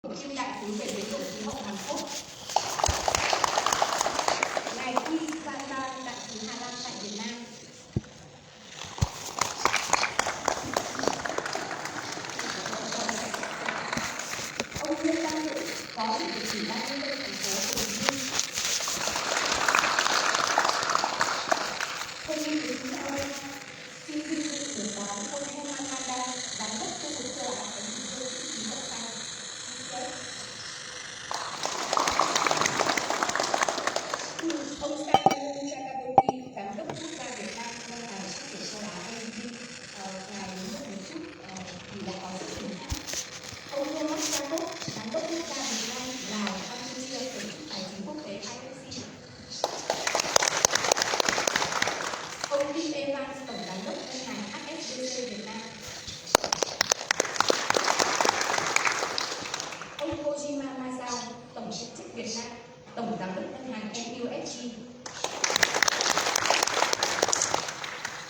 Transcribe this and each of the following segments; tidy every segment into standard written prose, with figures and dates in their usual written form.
Kim đại sứ về biến đổi khí hậu Hàn Quốc, ngài Ki San đại sứ Hà Lan tại Việt Nam, ông Nguyễn Tăng Trưởng, phó chủ tịch ủy ban nhân dân thành phố Hồ Chí Minh, ông Nguyễn Tiến Dũng, xin vinh dự được đón ông Herman Manda, giám đốc khu vực châu Á Thái Bình Dương khí hậu xanh. Ông Sakabumi, giám đốc quốc gia Việt Nam ngân hàng phát triển châu Á ADB, ngài muốn một chút vì đã có sự tình khác. Ông Thomas Santos, giám đốc quốc gia Việt Nam, Lào, Campuchia, tổ chức tài chính quốc tế IFC. Ông Kim Evans, tổng giám đốc ngân hàng HSBC Việt Nam. Ông Kojima Masao, tổng phụ trách Việt Nam, tổng giám đốc ngân hàng MUFG.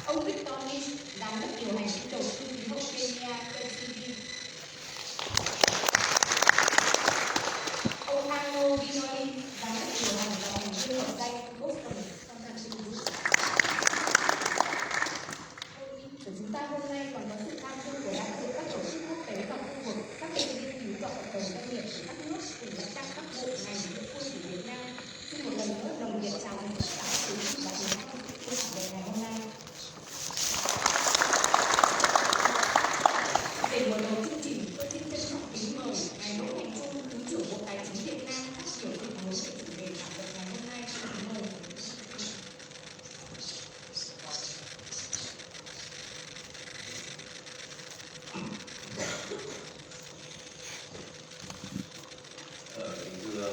Ông Victor Lee, giám đốc điều hành quỹ đầu tư khí hậu Kenya KCB. Ông Arno Vinoli, giám đốc điều hành và thành viên hợp danh Boston Consulting. Của chúng ta hôm nay còn có sự tham dự của đại diện các tổ chức quốc tế và khu vực, các công ty nghiên cứu và cộng đồng doanh nghiệp của các nước cùng lãnh đạo các bộ ngành địa phương của Việt Nam. Xin một lần nữa đồng nhiệt chào mừng tất cả quý vị và quý khách của chủ đề ngày hôm nay. Để mở đầu chương trình, tôi xin trân trọng kính mời ngài Đỗ Thành Trung, Thứ trưởng Bộ Tài chính Việt Nam phát biểu tình huống về chủ đề thảo luận ngày hôm nay. Kính mời. Kính thưa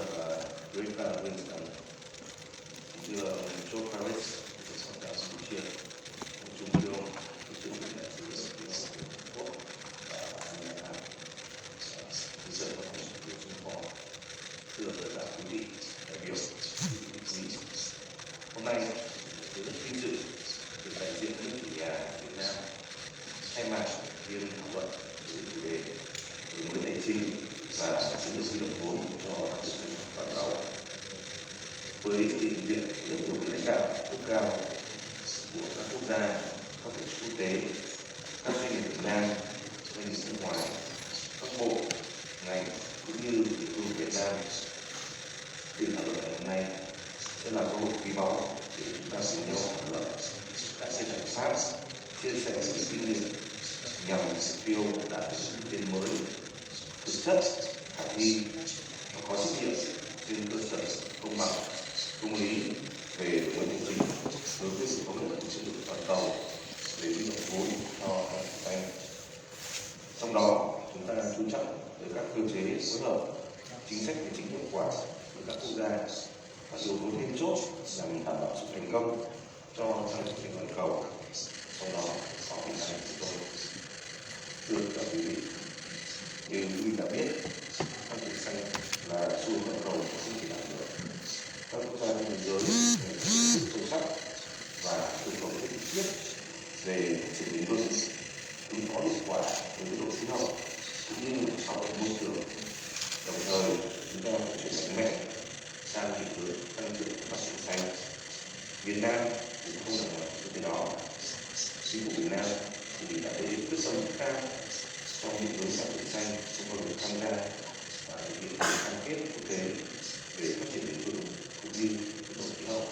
Rika Winston, kính thưa ông Joe Paris, Thủ tướng Cộng hòa Campuchia, ông Trung Kiêu, Thứ trưởng Bộ Đại sứ Trung Quốc và An Nhật Hàn, Thứ trưởng Bộ Nội vụ Trung Phó, thưa tất cả quý vị đại biểu, quý vị. Hôm nay tôi rất vinh dự được đại diện nước chủ nhà Việt Nam thay mặt phiên thảo luận với chủ đề đổi mới tài chính và chiến lược huy động vốn cho phát triển toàn cầu. Với hiện diện rất nhiều vị lãnh đạo cấp cao của các quốc gia, các tổ chức quốc tế, các doanh nghiệp Việt Nam, doanh nghiệp nước ngoài, các bộ, ngành cũng như địa phương Việt Nam, phiên thảo luận ngày hôm nay sẽ là cơ hội quý báu để chúng ta cùng nhau thảo luận các giải pháp, chia sẻ những kinh nghiệm nhằm mục tiêu đạt được những mục tiêu mới thực chất, khả thi và có trách nhiệm trên cơ sở công bằng, công lý về đổi mới tài chính đối với sự thống nhất của chiến lược toàn cầu về huy động vốn cho các xanh. Trong đó, chúng ta chú trọng tới các cơ chế phối hợp, chính sách tài chính hiệu quả với các quốc gia và yếu tố then chốt nhằm đảm bảo sự thành công cho tăng trưởng toàn cầu. Trong đó có Việt Nam chúng tôi. Thưa các quý vị, như quý vị đã biết, tăng trưởng xanh là xu hướng toàn cầu không chỉ đạt được. Các quốc gia trên thế giới rất sâu sắc và yêu cầu cần thiết về sự bền vững, ứng phó hiệu quả với biến đổi khí hậu cũng như bảo vệ môi trường. Đồng thời, chúng ta phải chuyển mạnh mẽ sang định hướng tăng trưởng phát triển xanh. Việt Nam cũng không nằm ngoài những cái đó. Chính phủ Việt Nam thì đã thể hiện quyết tâm rất cao trong định hướng phát triển xanh trong con đường tham gia và thực hiện các cam kết quốc tế về phát triển bền vững cũng như biến đổi khí hậu.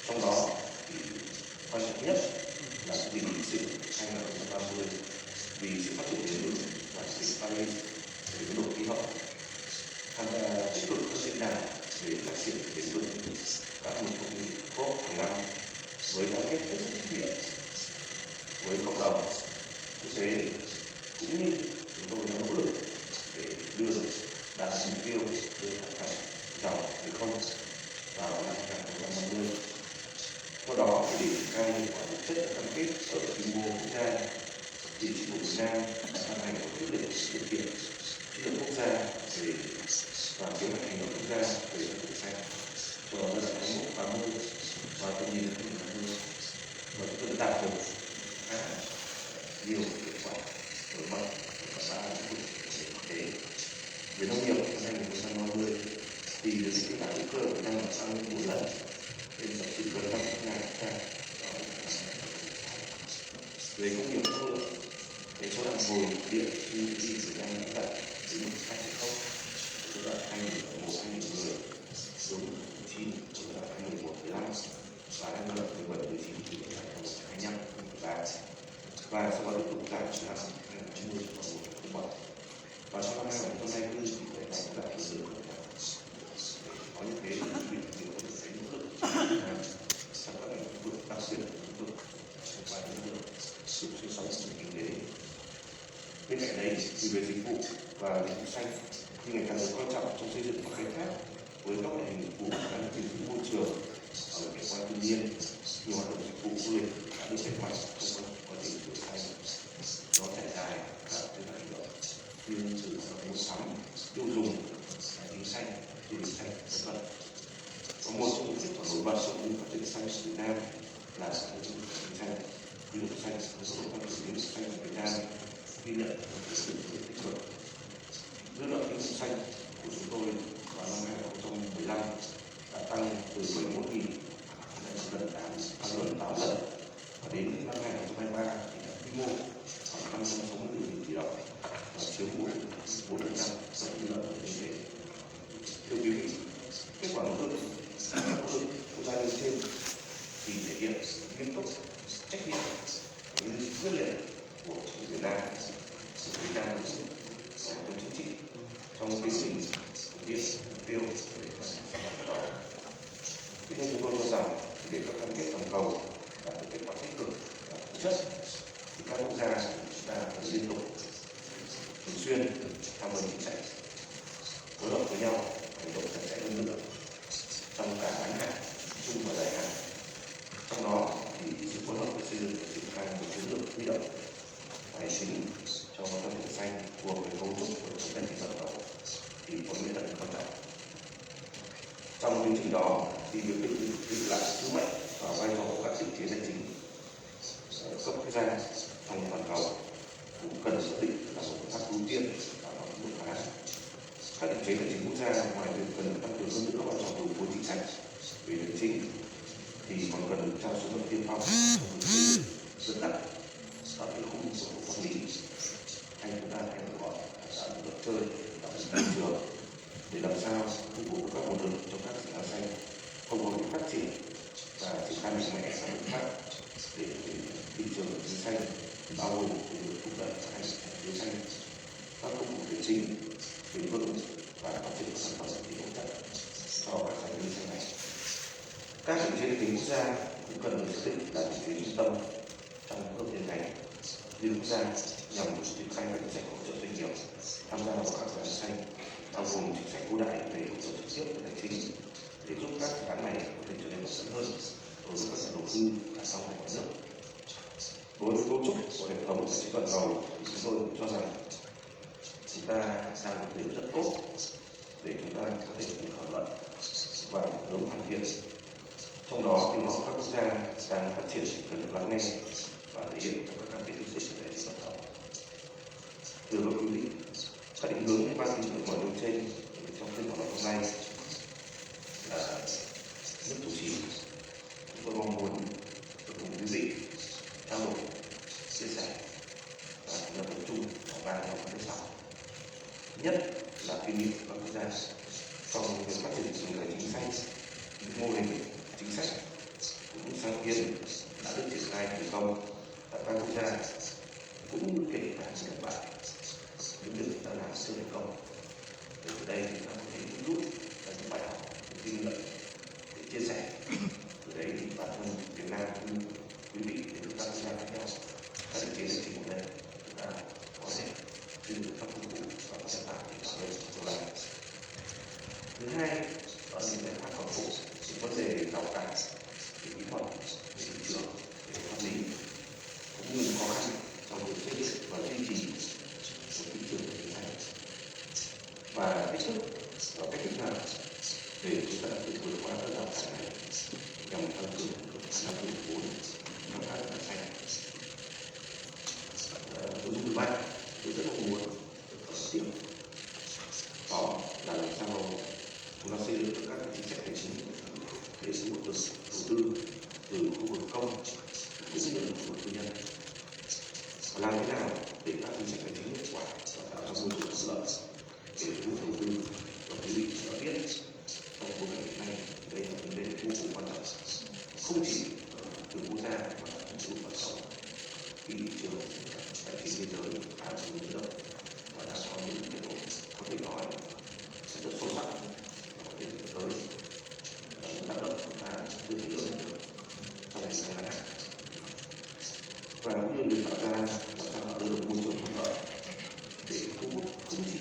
Trong đó thì quan trọng nhất là quy định xây dựng 2030 vì sự phát triển bền vững và hiệp định Paris về biến đổi khí hậu, tham gia tích cực các diễn đàn về phát triển bền vững, các hội nghị COP hàng năm với cam kết hết sức trách nhiệm với cộng đồng quốc tế cũng như chúng tôi đã nỗ lực để đưa đạt mục tiêu đưa thẳng thẳng dòng từ không vào năm 2050. Qua đó thì để triển khai hiệu quả thực chất cam kết ở quy mô quốc gia, thì chính phủ Việt Nam đã ban hành một quyết định sự kiện chiến lược quốc gia về và kế hoạch hành động quốc gia về phát triển xanh cho giai đoạn 2021-2030 và tầm nhìn 2050, và chúng tôi đã đạt được khá nhiều hiệu quả nổi bật ở cả ba lĩnh vực kinh tế. Về nông thì diện tích canh tác hữu cơ đang tăng 4 lần lên sắp xỉ gần 500.000 hectare. Về công nghiệp năng lượng, cái số đàn hồi điện GDP Việt Nam đã đạt đến 2,0 giai đoạn 2001-2010 xuống 9 giai đoạn 2011-15 và giai đoạn 2017-19 thì đến 2025 và sau đó tiếp tục giảm đến năm 2020 còn 1,07 và trong năm 2024 thì phải tăng giảm hơn nữa. Có như thế thì việc điều chỉnh cái nỗ lực trong các ngành lĩnh vực đặc biệt là lĩnh vực và lĩnh vực sự sinh sống của kinh tế. Bên cạnh đấy thì về dịch vụ và dịch vụ xanh thì ngày càng được coi trọng trong xây dựng và khai thác với các loại hình dịch vụ gắn với môi trường ở cảnh quan thiên nhiên. Nhiều hoạt động dịch vụ du lịch đã được đẩy mạnh trong quá trình đổi xanh. Nó trải dài các cái hoạt động như từ mua sắm, tiêu dùng, chính xanh, du lịch xanh, v.v. Có một trong những kết quả nổi bật trong phát triển xanh của Việt Nam là sản phẩm chính xanh. Ví dụ xanh, một số tăng trưởng kinh xanh của Việt Nam ghi nhận một sự tích cực. Dư nợ kinh doanh xanh của chúng tôi vào năm 2015 đã tăng từ 71.000 lên gần 8 lần và đến năm 2023 thì đã quy mô khoảng 564.000 tỷ đồng và chiếm 4% tổng dư nợ của kinh tế. Thưa quý vị, kết quả nỗ lực của gia đình trên thì thể hiện nghiêm túc, trách nhiệm và quyết liệt của chính Việt Nam, sự Việt Nam và hệ thống chính trị trong tiến trình thực hiện mục tiêu về phát triển. Tuy nhiên chúng tôi cho rằng để các cam kết toàn cầu đạt được kết quả tích cực và thực chất thì các quốc gia chúng ta phải liên tục thường xuyên tham vấn chính sách, phối hợp với nhau hành động chặt chẽ hơn nữa trong cả ngắn hạn, trung và dài hạn. Trong đó thì sự phối hợp để xây dựng và triển khai một chiến lược huy động tài chính cho phát triển xanh của cái cấu trúc của chính sách toàn cầu thì có nghĩa là quan trọng. Trong tiến trình đó thì việc định lại sứ mệnh và vai trò của các định chế tài chính cấp quốc gia trong toàn cầu cũng cần xác định là một công tác ưu tiên và đột phá. Các định chế tài chính quốc gia ngoài việc cần tăng cường hơn nữa vai trò điều phối chính sách về tài chính thì còn cần được trao sứ mệnh tiên phong trong việc xây dựng dẫn dắt tạo cái khung của pháp lý hay chúng ta hay gọi là luật chơi tạo sự thị trường để làm sao phục vụ các nguồn lực trong các dự án xanh không có bị phát triển và triển khai mạnh mẽ các biện pháp để thị trường chính xanh bao gồm việc thúc đẩy hai chính xanh các công cụ tài chính bền vững và phát triển sản phẩm dịch vụ chất cho các sản phẩm xanh này. Các định chế tài chính quốc gia cũng cần được xác định là định chế trung tâm trong các tiến hành liên quốc gia nhằm triển khai các chính sách hỗ trợ doanh nghiệp tham gia vào các dự án xanh bao gồm chính sách ưu đãi về hỗ trợ trực tiếp về tài chính để giúp các dự án này có thể trở nên hấp dẫn hơn đối với các nhà đầu tư cả trong và ngoài nước. Đối với cấu trúc của hệ thống tài chính toàn cầu thì chúng tôi cũng cho rằng chúng ta đang một điểm rất tốt để chúng ta có thể thảo luận và hướng hoàn thiện. Trong đó thì các quốc gia đang phát triển cần được lắng nghe và thể hiện trong các cam kết thực sự để xuất khẩu. Thưa các quý vị, các định hướng liên quan đến việc mở đường trên trong phiên thảo luận hôm nay là nước chủ trì. Chúng tôi mong muốn được cùng quý vị trao đổi, chia sẻ và lập tập trung vào ba nhóm vấn đề sau. Nhất là kinh nghiệm của các quốc gia trong việc phát triển sử dụng tài chính xanh, những mô hình chính sách cũng sáng kiến đã được triển khai thành công tại các quốc gia cũng kể cả Nhật Bản những việc đã làm chưa thành công. Từ đây chúng ta có thể rút ra những bài học, những kinh nghiệm để chia sẻ. Từ đấy thì bản thân Việt Nam cũng quý vị để chúng ta tham gia với nhau các định chế tài chính của đây chúng ta có thể sử dụng các công cụ và các giải pháp để bảo vệ tương lai. Thứ hai đó là những giải pháp khắc phục những vấn đề rào cản về kỹ thuật, về thị trường, về pháp lý cũng như khó khăn trong việc xây dựng và duy trì một thị trường tài chính và thách thức và cách thức nào để chúng ta có thể vượt qua các rào cản này nhằm tăng cường khả năng điều phối và các dự án xanh. Nội dung thứ ba tôi rất mong muốn được tiếp đó là làm sao chúng ta xây dựng vực đầu tư từ khu vực công cũng như là khu vực tư nhân. Và làm thế nào để các chính sách tài chính hiệu quả và tạo ra môi trường thuận lợi để thu hút đầu tư và quý vị đã biết trong bối cảnh hiện nay đây là vấn đề vô cùng quan trọng, không chỉ ở từ quốc gia mà cũng từ toàn cầu. Khi thị trường tài chính thế giới khá là biến động và đang có những biến đổi có thể nói sẽ rất sâu sắc và có thể tới những tác động chúng ta chưa thể lường được trong thời gian ngắn. Và cũng như được tạo ra làm sao tạo được môi trường thuận lợi để thu hút không chỉ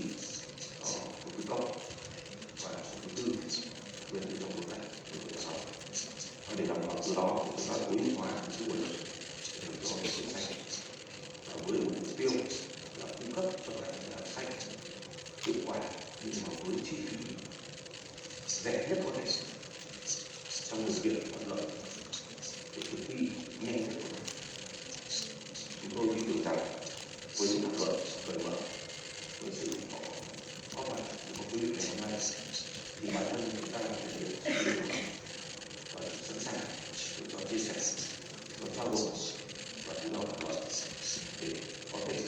đầu tư công và đầu tư quyền từ trong bối cảnh của đời sống, và để đảm bảo từ đó chúng ta tối ưu hóa cái nguồn lực để cho chính sách với một mục tiêu là cung cấp cho các nhà xanh hiệu quả nhưng mà với chi phí rẻ nhất có thể trong điều kiện thuận lợi để thực thi nhanh nhất có thể. Chúng tôi tin tưởng rằng với những thảo luận cởi mở, với sự góp mặt của quý vị ngày hôm nay thì bản thân chúng ta thể hiện và sẵn sàng để cho chia sẻ, cho trao đổi và cùng nhau thảo luận để có thể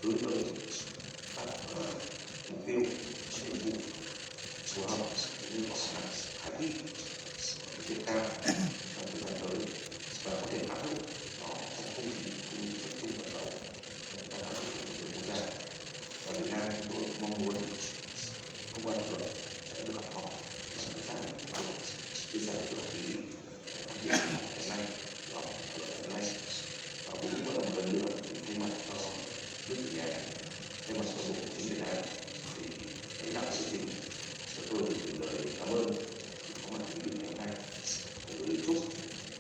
hướng tới các mục tiêu, các nhiệm vụ phù hợp cũng như có khả năng khả thi triển khai trong thời gian tới và có thể áp dụng nó trong không khí cũng như tập trung vận động trong các thị trường quốc gia. Và Việt Nam chúng tôi mong muốn thông qua luật sẽ được học hỏi và sẵn sàng chia sẻ với các quý vị phát triển hiện nay và hiện nay và cũng một lần nữa thay mặt cho nước chủ nhà, thay mặt cho Bộ Chính Việt Nam thì lãnh đạo chương trình cho tôi được gửi lời cảm ơn có mặt quý vị ngày hôm nay, gửi lời chúc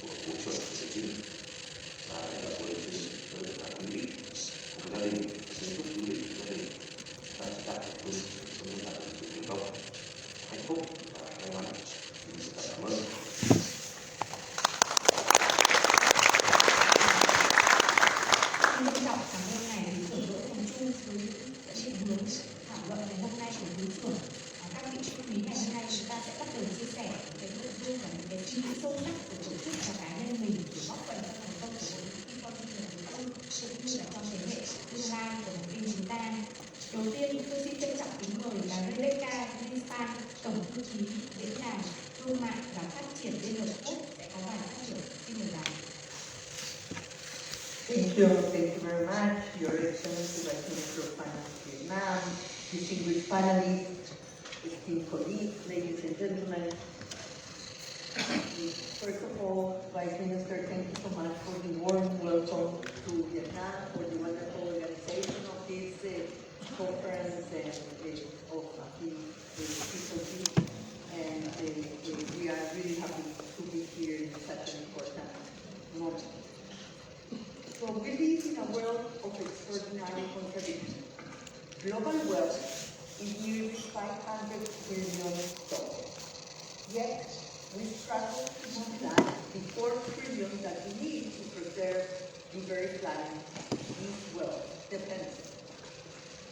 của Bộ trưởng Tài chính và lãnh đạo của chương trình tới tất cả quý vị cùng gia đình. Xin chúc quý vị gia đình ta sẽ đạt được cũng như đạt được thành công, hạnh phúc và may mắn. Xin cảm ơn. Xin trân trọng cảm ơn ngài Thứ trưởng Đỗ Hồng Trung với những định hướng thảo luận ngày hôm nay của Thứ trưởng. Các vị khách quý ngày hôm nay chúng ta sẽ bắt đầu chia sẻ cái nội dung và những cái suy nghĩ sâu sắc của tổ chức và cá nhân mình để góp phần cho thành công của bộ phim con chương trình đầu tư cũng như là trong thế hệ tương lai của nền kinh chúng ta. Đầu tiên tôi xin trân trọng kính mời bà Rebecca Winspan, tổng thư ký diễn đàn thương mại và phát triển Liên Hợp Quốc sẽ có bài phát biểu. Xin mời bà. Thank you very much, Your Excellency, Vice Minister of Finance Vietnam, distinguished panelists, esteemed colleagues, ladies and gentlemen. First of all, Vice Minister, thank you so much for the warm welcome to Vietnam, for the wonderful organization of this conference and of the PCOG. And we are really happy to be here in such an important moment. So we live in a world of extraordinary contradictions. Global wealth is nearly $500 billion. Yet, we struggle to mobilize the $4 trillion that we need to preserve the very planet this wealth depends.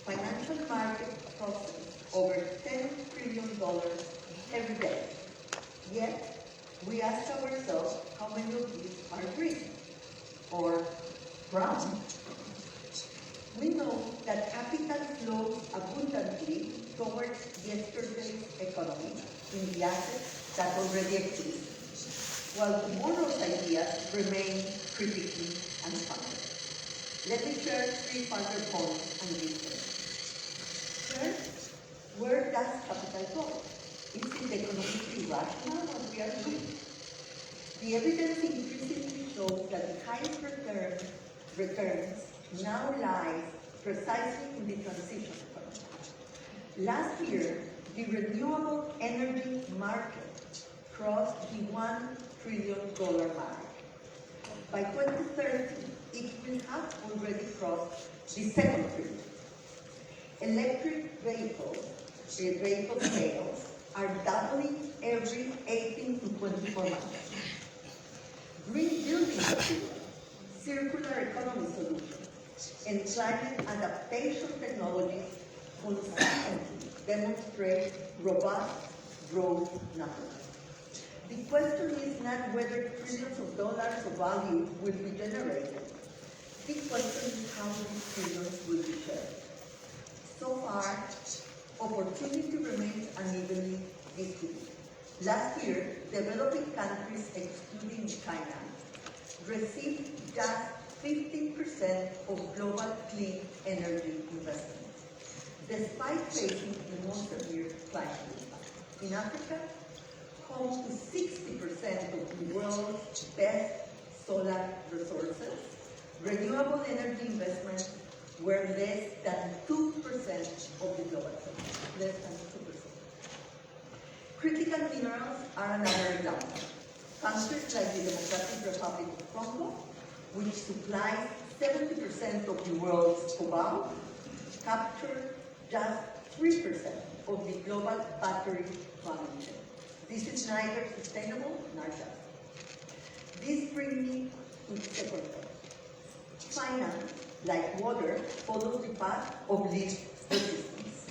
Financial markets process over $10 trillion every day. Yet, we ask ourselves how many of these are green or brown. We know that capital flows abundantly towards yesterday's economy in the assets that already exist, while tomorrow's ideas remain critically unfunded. Let me share 3 further points on this one. First, where does capital go? Is it economically rational what we are doing? The evidence increasingly shows that the highest returns now lies precisely in the transition economy. Last year, the renewable energy market crossed the $1 trillion mark. By 2030, it will have already crossed the $2 trillion. Electric vehicle sales are doubling every 18 to 24 months. Green building materials, circular economy solutions, and climate adaptation technologies consistently demonstrate robust growth numbers. The question is not whether trillions of dollars of value will be generated. The question is how these trillions will be shared. So far, opportunity remains unevenly distributed. Last year, developing countries, excluding China, received just 15% of global clean energy investment, despite facing the most severe climate impact. In Africa, home to 60% of the world's best solar resources, renewable energy investments were less than 2% of the global supply, less than 2%. Critical minerals are another example. Countries like the Democratic Republic of Congo, which supplies 70% of the world's cobalt, capture just 3% of the global battery value chain. This is neither sustainable nor just. This brings me to the second point. Finance, like water, follows the path of least resistance.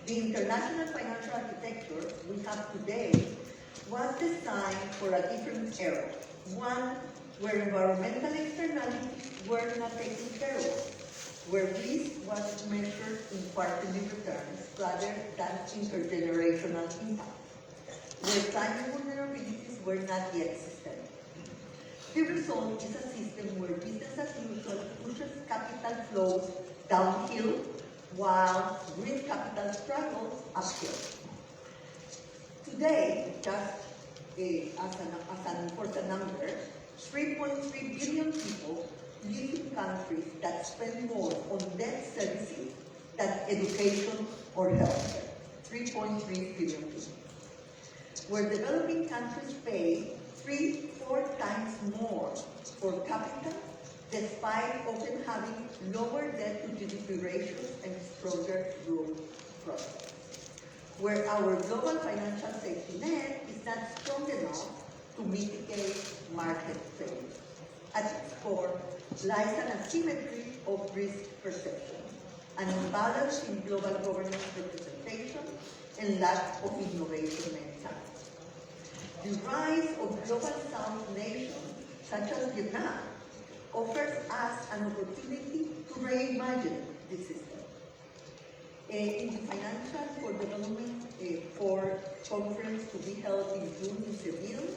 The international financial architecture we have today was designed for a different era, one where environmental externalities were not taken care of, where risk was measured in quarterly returns rather than intergenerational impact, where climate vulnerabilities were not yet systemic. The result is a system where business as usual pushes capital flows downhill while green capital struggles uphill. Today, just as an important number, 3.3 billion people live in countries that spend more on debt servicing than education or healthcare. 3.3 billion people. Where developing countries pay 3-4 times more for capital, despite often having lower debt to GDP ratios and stronger growth prospects. Where our global financial safety net is not strong enough to mitigate market failure. At its core lies an asymmetry of risk perception, an imbalance in global governance representation, and lack of innovation many times. The rise of global south nations, such as Vietnam, offers us an opportunity to reimagine the system. In the Financial for Development conference to be held in June in Seville,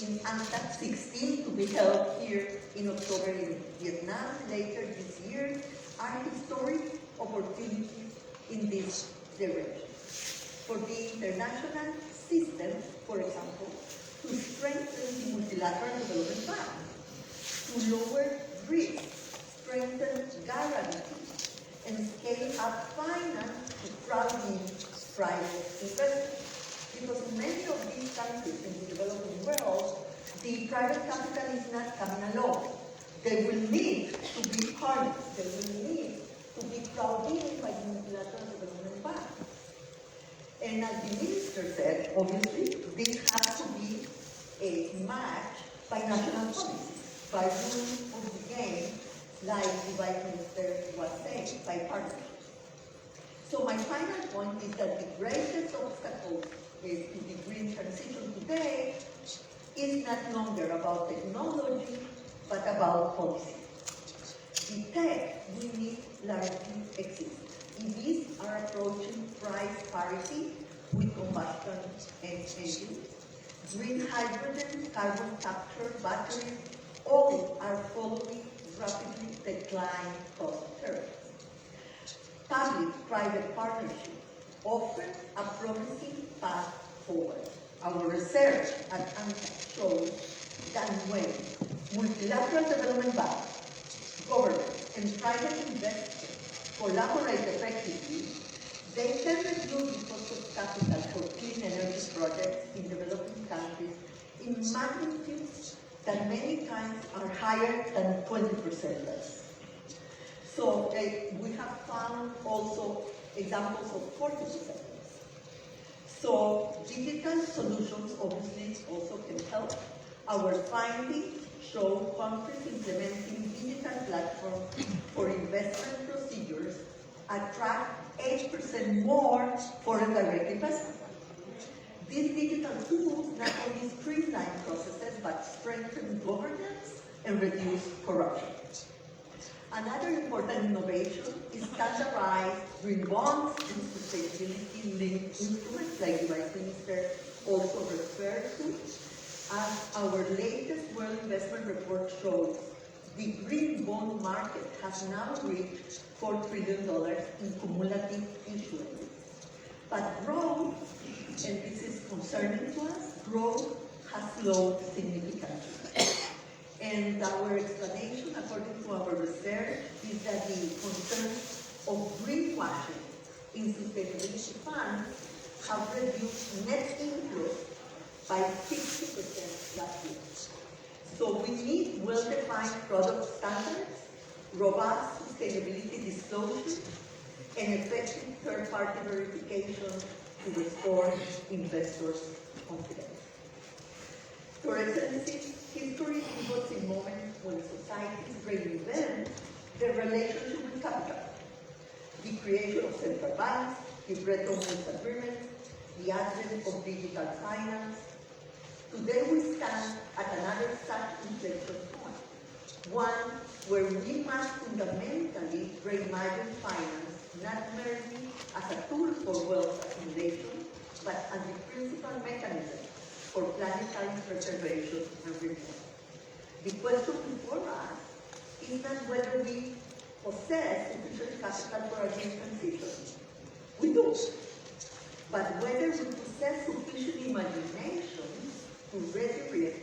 in UNCTAD 16 to be held here in October in Vietnam later this year, are historic opportunities in this direction. For the international system, for example, to strengthen the multilateral development plan, to lower risk, strengthen guarantees, and scale up finance to crowd in private investment. Because in many of these countries in the developing world, the private capital is not coming along. They will need to be harnessed. They will need to be crowded in by the multilateral development plan. And as the minister said, obviously, this has to be matched by national policies, by rules of the game, like the Vice Minister was saying, by partnerships. So my final point is that the greatest obstacle to the green transition today is not longer about technology, but about policy. The tech we need largely exists. EVs are approaching price parity with combustion engines. Green hydrogen, carbon capture, batteries, all are following rapidly declining cost curves. Public-private partnership offers a promising path forward. Our research at UNCTAD shows that when multilateral development banks, governments, and private investors collaborate effectively, they can reduce the cost of capital for clean energy projects in developing countries in magnitudes that many times are higher than 20% less. So we have found also examples of 40% less. So digital solutions obviously also can help. Our findings show countries implementing digital platforms for investment procedures attract 8% more foreign direct investment. These digital tools not only streamline processes, but strengthen governance and reduce corruption. Another important innovation is standardized green bonds and sustainability-linked instruments, like the Vice Minister also referred to. As our latest World Investment Report shows, the green bond market has now reached $4 trillion in cumulative issuance. But growth, and this is concerning to us, growth has slowed significantly. And our explanation, according to our research, is that the concerns of greenwashing in sustainability funds have reduced net inflow by 60% last year. So we need well-defined product standards, robust sustainability disclosure, and effective third-party verification to restore investors' confidence. Your Excellency, history pivots in moments when societies reinvent their relationship with capital. The creation of central banks, the Bretton Woods Agreement, the advent of digital finance. Today we stand at another such inflection point, one where we must fundamentally reimagine finance not merely as a tool for wealth accumulation, but as the principal mechanism for planetary preservation and renewal. The question before us is not whether we possess sufficient capital for a green transition. We do. But whether we possess sufficient imagination to redirect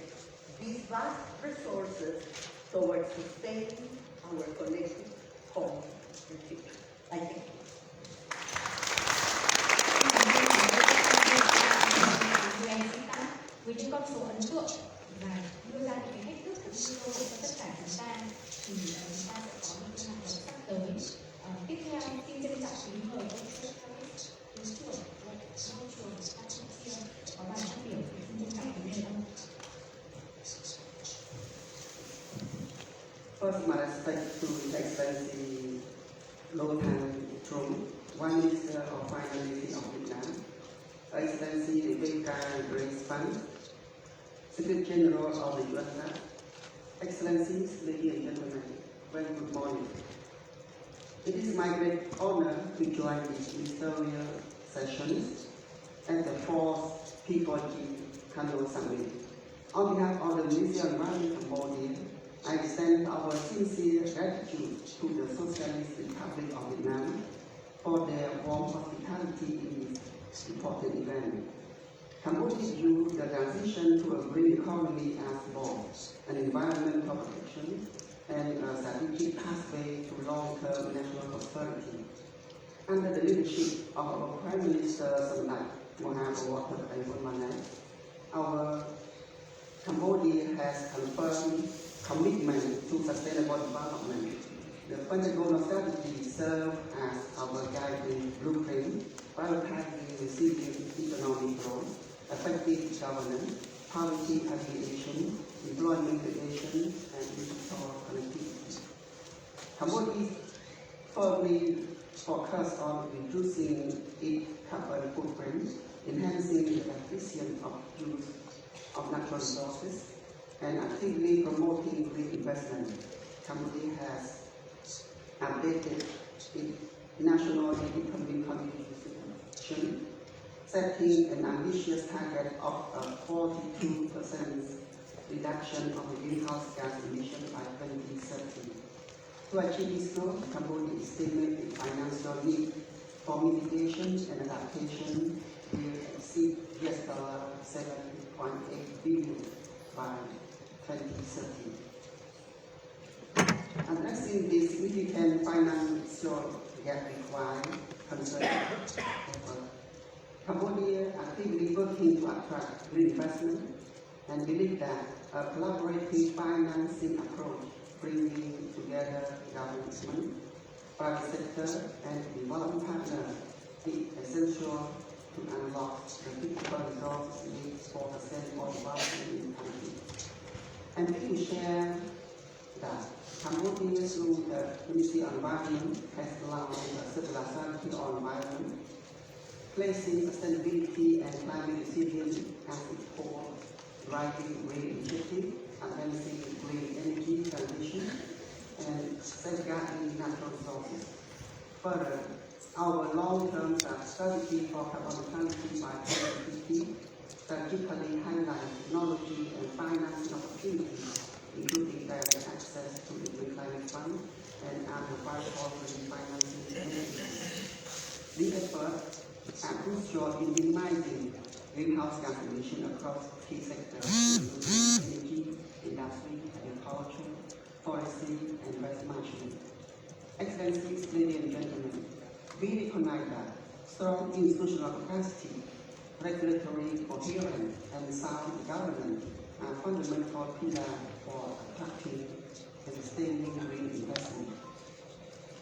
these vast resources towards sustaining our collective home and future. I thank you. Với những con số ấn tượng và đưa ra những cái thách thức cũng như cơ hội cho tất cả chúng ta, thì chúng ta sẽ có những hoạt động sắp tới. Tiếp theo, xin trân trọng kính mời ông Thứ trưởng Bộ Môi trường Campuchia có bài phát biểu. Xin trân trọng kính mời ông. First, my respect to His Excellency Trưởng, Prime Minister of Finance of Vietnam, Excellency Rebecca Grace Pan, Secretary General of the UN, Excellencies, ladies and gentlemen, very good morning. It is my great honor to join this ministerial session at the 4th P4G Hanoi Summit. On behalf of the Ministry of Environment Cambodia, I extend our sincere gratitude to the Socialist Republic of Vietnam for their warm hospitality in this important event. Cambodia views the transition to a green economy as both an environmental protection and a strategic pathway to long-term national prosperity. Under the leadership of our Prime Minister Samdech Mohamad, our Cambodia has confirmed commitment to sustainable development. The Pentagonal strategy serves as our guiding blueprint, prioritizing resilient economic growth, effective governance, poverty alleviation, employment creation, and digital connectivity. Cambodia firmly focused on reducing its carbon footprint, enhancing the efficiency of use of natural resources, and actively promoting green investment. Cambodia has updated its national economic contribution, setting an ambitious target of a 42% reduction of the greenhouse gas emissions by 2030. To achieve this goal, Cambodia estimates its financial need for mitigation and adaptation will exceed $7.8 billion by 2030. Addressing the significant financial gap required concerning Cambodia actively working to attract green investment and believe that a collaborative financing approach bringing together government, private sector, and development partners is essential to unlock the critical resources needed for sustainable development in the country. I'm pleased to share that Cambodia, through the Ministry of Environment, has launched a circular strategy on environment, placing sustainability and climate resilience as its core, driving green initiative, advancing green energy transition, and safeguarding natural resources. Further, our long-term strategy for carbon neutrality by 2050 strategically highlights technology and financing opportunities, including direct access to the Green Climate Fund and other bipartisan financing mechanisms. These efforts are crucial in minimizing greenhouse gas emissions across key sectors, including energy, industry, agriculture, forestry, and waste management. Excellencies, ladies and gentlemen, we recognize that strong institutional capacity, regulatory coherence, and sound governance are fundamental pillars for attracting and sustaining green investment.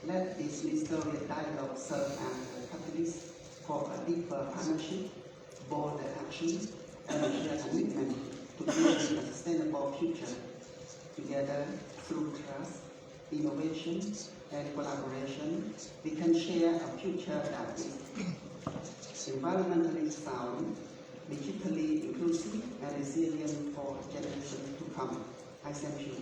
Let this ministerial dialogue serve as a catalyst for a deeper partnership, bolder action, and a shared commitment to building a sustainable future. Together, through trust, innovation, and collaboration, we can share a future that is environmentally sound, digitally inclusive, and resilient for generations to come. I thank you.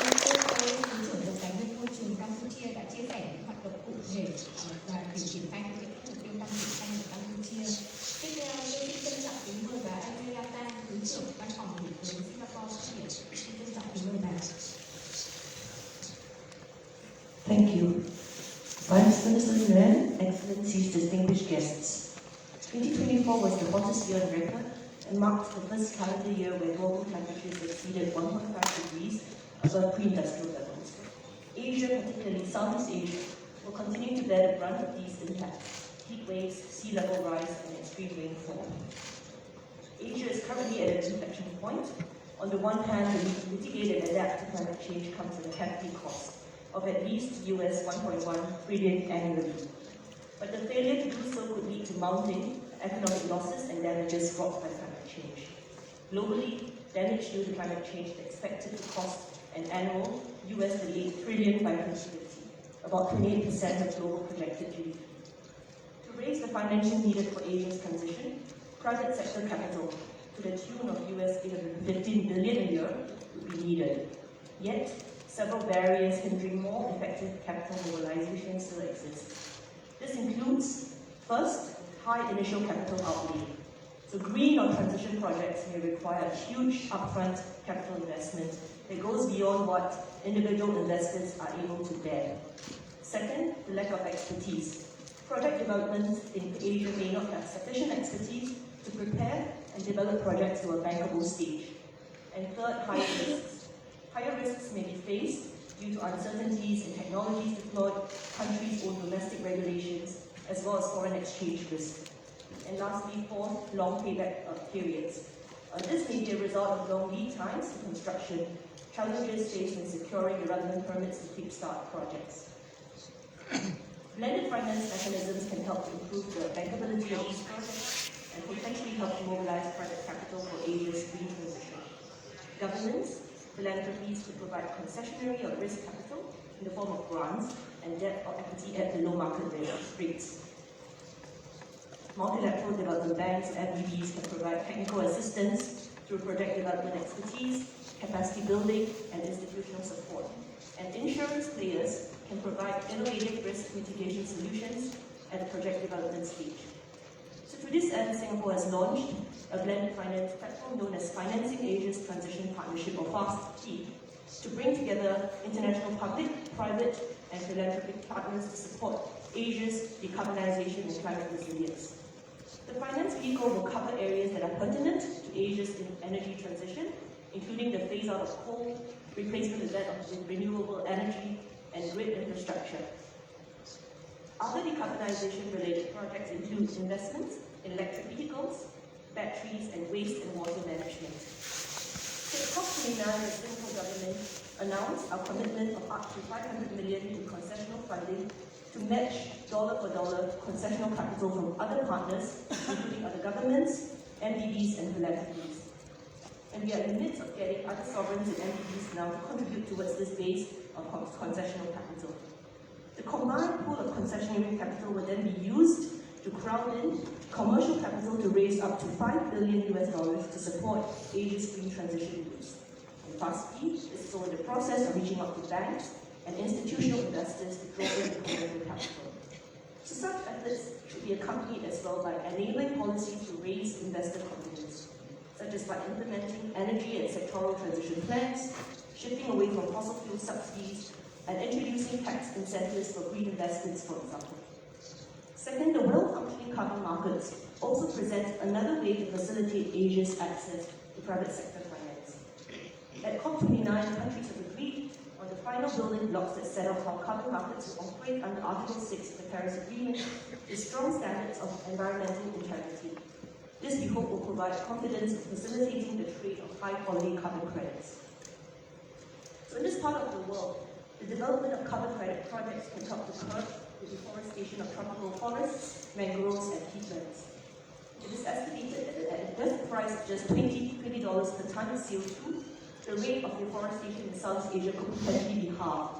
Thứ trưởng Bộ Tài nguyên Môi trường Campuchia đã chia sẻ những hoạt động cụ thể và để triển khai thực hiện mục tiêu tăng trưởng xanh của Campuchia. Tiếp theo, tôi xin trân trọng kính mời bà Andrea Tăng, Thứ trưởng Văn phòng Thủ tướng Singapore phát biểu. Xin trân trọng kính mời bà. Thank you. Vice Minister Nguyen, Excellencies, distinguished guests. 2024 was the hottest year on record and marked the first calendar year where global temperatures exceeded 1.5 degrees above pre-industrial levels. Asia, particularly Southeast Asia, will continue to bear the brunt of these impacts: heat waves, sea level rise, and extreme rainfall. Asia is currently at an inflection point. On the one hand, the need to mitigate and adapt to climate change comes at a hefty cost of at least US $1.1 trillion annually. But the failure to do so could lead to mounting economic losses and damages wrought by climate change. Globally, damage due to climate change is expected to cost an annual US $38 trillion by 2050, about 28% of global projected GDP. To raise the financing needed for Asia's transition, private sector capital to the tune of US $815 billion a year would be needed. Yet, several barriers hindering more effective capital mobilization still exist. This includes, first, high initial capital outlay. So green or transition projects may require a huge upfront capital investment that goes beyond what individual investors are able to bear. Second, the lack of expertise. Project development in Asia may not have sufficient expertise to prepare and develop projects to a bankable stage. And third, higher risks. Higher risks may be faced due to uncertainties in technologies deployed, countries' own domestic regulations, as well as foreign exchange risk. And lastly, fourth, long payback periods. This may be a result of long lead times in construction, challenges faced in securing the relevant permits to kickstart projects. Blended finance mechanisms can help to improve the bankability of these projects and potentially help to mobilize private capital for Asia's green transition. Governments, philanthropies could provide concessionary or risk capital in the form of grants and debt or equity at below market rates. Multilateral development banks, MDBs, can provide technical assistance through project development expertise, capacity building, and institutional support. And insurance players can provide innovative risk mitigation solutions at the project development stage. So to this end, Singapore has launched a blended finance platform known as Financing Asia's Transition Partnership, or FAST-T, to bring together international public, private, and philanthropic partners to support Asia's decarbonization and climate resilience. The finance vehicle will cover areas that are pertinent to Asia's energy transition, including the phase-out of coal, replacement of that of renewable energy, and grid infrastructure. Other decarbonization-related projects include investments in electric vehicles, batteries, and waste and water management. At COP29, the Singapore government announced our commitment of up to $500 million in concessional funding to match dollar-for-dollar concessional capital from other partners, including other governments, MDBs, and philanthropies. And we are in the midst of getting other sovereigns and MDBs now to contribute towards this base of concessional capital. The combined pool of concessionary capital will then be used to crowd in commercial capital to raise up to $5 billion to support Asia's green transition needs. And FAST-B is still in the process of reaching out to banks and institutional investors to draw in the commercial capital. So such efforts should be accompanied as well by enabling policies to raise investor confidence, such as by implementing energy and sectoral transition plans, shifting away from fossil fuel subsidies, and introducing tax incentives for green investments, for example. Second, the well-functioning carbon markets also present another way to facilitate Asia's access to private sector finance. At COP29, countries have agreed on the final building blocks that set out how carbon markets will operate under Article 6 of the Paris Agreement with strong standards of environmental integrity. This, we hope, will provide confidence in facilitating the trade of high-quality carbon credits. So in this part of the world, the development of carbon credit projects can help to curb the deforestation of tropical forests, mangroves, and peatlands. It is estimated that at a just price of just $20 per ton of CO2, the rate of deforestation in Southeast Asia could potentially be halved.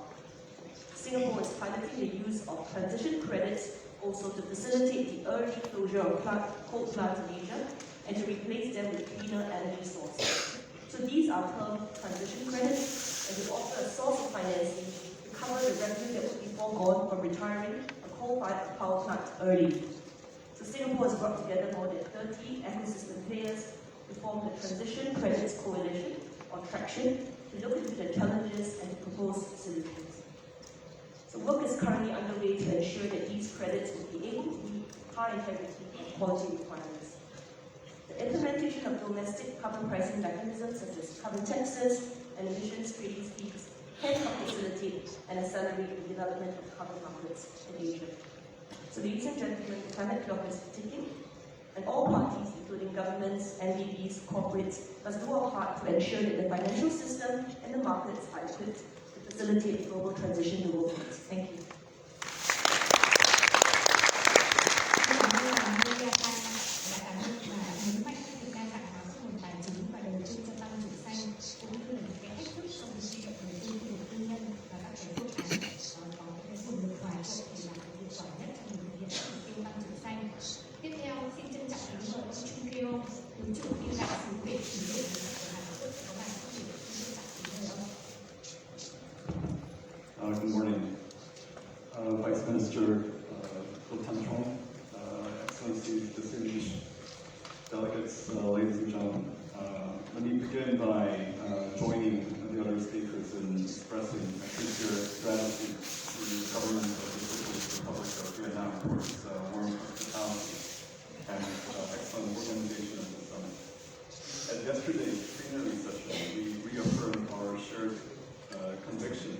Singapore is piloting the use of transition credits also to facilitate the early closure of coal plants in Asia and to replace them with cleaner energy sources. So these are termed transition credits, and they offer a source of financing to cover the revenue that would be foregone from retiring a coal-fired power plant early. So Singapore has brought together more than 30 ecosystem players to form the Transition Credits Coalition, or TRACTION, to look into the challenges and to propose solutions. So work is currently underway to ensure that these credits will be able to meet high integrity and quality requirements. The implementation of domestic carbon pricing mechanisms such as carbon taxes and emissions trading schemes can help facilitate and accelerate the development of carbon markets in Asia. So ladies and gentlemen, the climate clock is ticking, and all parties, including governments, NDBs, corporates, must do our part to ensure that the financial system and the markets are equipped to facilitate the global transition the world needs. Thank you. Good morning, Vice Minister Chong, Excellencies, distinguished delegates, ladies and gentlemen. Let me begin by joining the other speakers in expressing my sincere gratitude to the government of the People's Republic of Vietnam for its warm hospitality and excellent organization of the summit. At yesterday's plenary session, we reaffirmed our shared conviction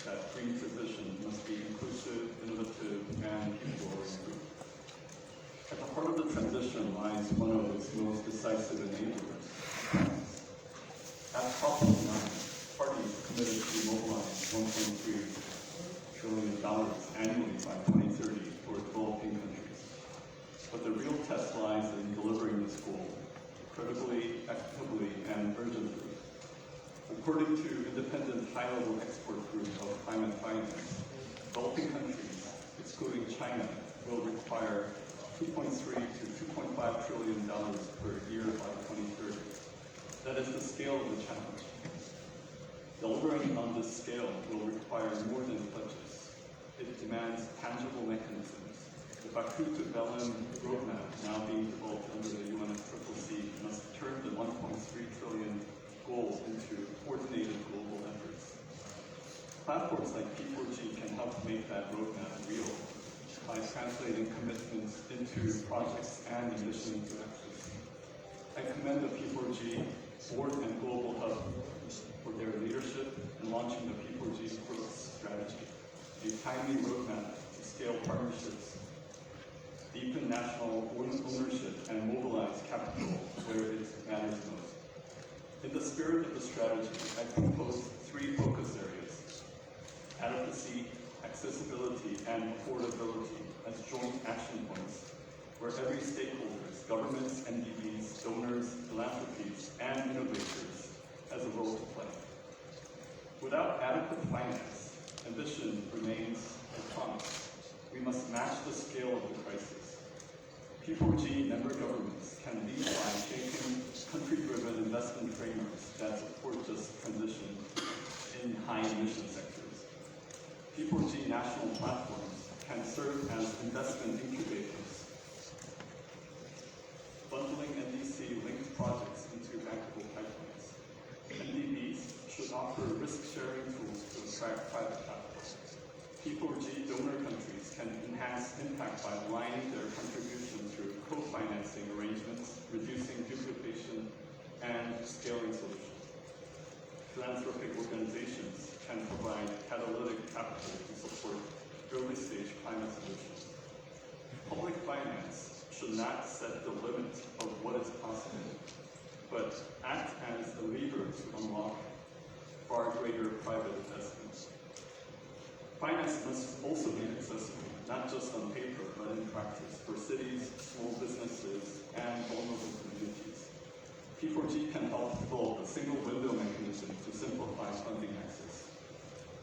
that green transition must be inclusive, innovative, and people-oriented. At the heart of the transition lies one of its most decisive enablers. At COP29, parties committed to mobilize $1.3 trillion annually by 2030 for developing countries. But the real test lies in delivering this goal credibly, equitably, and urgently. According to independent high-level expert group of climate finance, developing countries, excluding China, will require $2.3 to $2.5 trillion per year by 2030. That is the scale of the challenge. Delivering on this scale will require more than pledges. It demands tangible mechanisms. The Baku to Belém roadmap, now being developed under the UNFCCC, must turn the $1.3 trillion goals into coordinated global efforts. Platforms like P4G can help make that roadmap real by translating commitments into projects and ambition into actions. I commend the P4G Board and Global Hub for their leadership in launching the P4G growth strategy, a timely roadmap to scale partnerships, deepen national ownership, and mobilize capital where it matters most. In the spirit of the strategy, I proposed 3 focus areas: adequacy, accessibility, and affordability as joint action points, where every stakeholders, governments, NDBs, donors, philanthropies, and innovators has a role to play. Without adequate finance, ambition remains promise, we must match the scale of the crisis. P4G member governments can lead by shaping country-driven investment frameworks that support just transition in high-emission sectors. P4G national platforms can serve as investment incubators, bundling NDC-linked projects into bankable pipelines. NDBs should offer risk-sharing tools to attract private capital. P4G donor countries can enhance impact by aligning their contribution through co-financing arrangements, reducing duplication, and scaling solutions. Philanthropic organizations can provide catalytic capital to support early-stage climate solutions. Public finance should not set the limit of what is possible, but act as a lever to unlock far greater private investments. Finance must also be accessible, not just on paper, but in practice, for cities, small businesses, and vulnerable communities. P4G can help develop a single window mechanism to simplify funding access.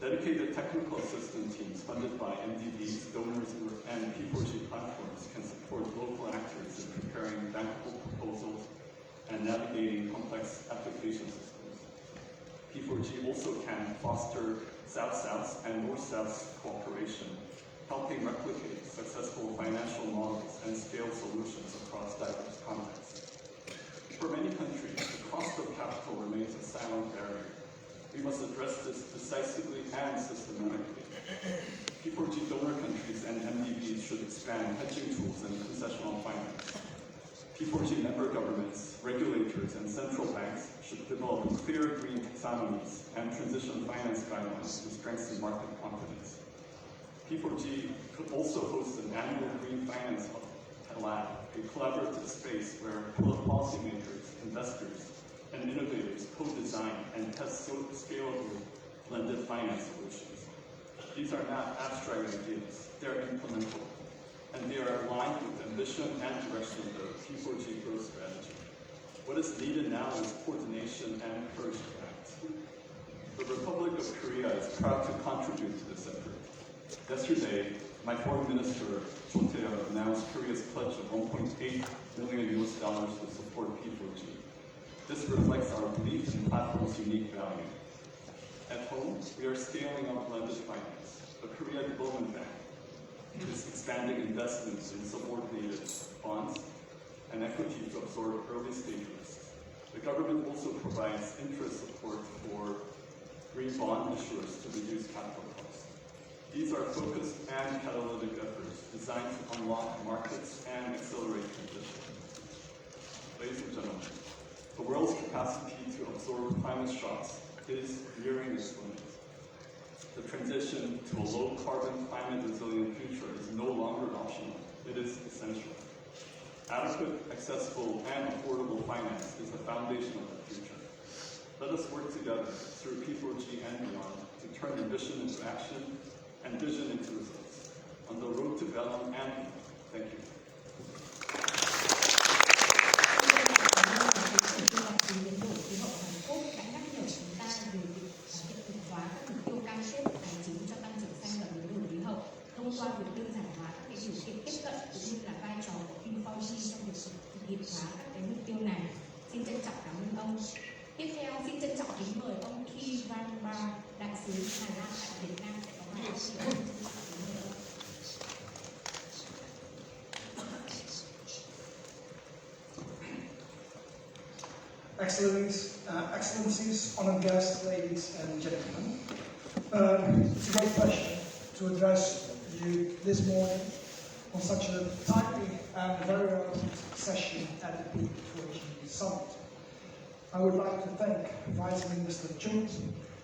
Dedicated technical assistance teams funded by MDBs, donors, and P4G platforms can support local actors in preparing bankable proposals and navigating complex application systems. P4G also can foster South-South and North-South cooperation, helping replicate successful financial models and scale solutions across diverse contexts. For many countries, the cost of capital remains a silent barrier. We must address this decisively and systematically. P4G donor countries and MDBs should expand hedging tools and concessional finance. P4G member governments, regulators, and central banks should develop clear green taxonomies and transition finance guidelines to strengthen market confidence. P4G could also host an annual Green Finance Lab, a collaborative space where policymakers, investors, and innovators co-design and test scalable blended finance solutions. These are not abstract ideas, they're implementable, and they are aligned with the ambition and direction of the P4G growth strategy. What is needed now is coordination and courage to act. The Republic of Korea is proud to contribute to this effort. Yesterday, my foreign minister, Cho Tae-yeon, announced Korea's pledge of $1.8 million to support P4G. This reflects our belief in the platform's unique value. At home, we are scaling up blended finance. The Korea Development Bank is expanding investments in subordinated bonds and equity to absorb early-stage risks. The government also provides interest support for green bond issuers to reduce capital costs. These are focused and catalytic efforts designed to unlock markets and accelerate transition. Ladies and gentlemen, the world's capacity to absorb climate shocks is nearing its limit. The transition to a low-carbon, climate-resilient future is no longer optional. It is essential. Adequate, accessible, and affordable finance is the foundation of the future. Let us work together through P4G and beyond to turn ambition into action and vision into results. On the road to Bellum and beyond. Thank you. Thông qua việc đơn giản hóa các cái điều kiện tiếp cận cũng như là vai trò của P4G trong việc thực hiện hóa các cái mục tiêu này. Xin trân trọng cảm ơn ông. Tiếp theo xin trân trọng kính mời ông Ki Van Ba, đại sứ Hà Lan tại Việt Nam sẽ có bài phát biểu. Excellencies, honored guests, ladies and gentlemen. It's a great pleasure to address you this morning on such a timely and very relevant session at the P4G Summit. I would like to thank Vice Minister Chung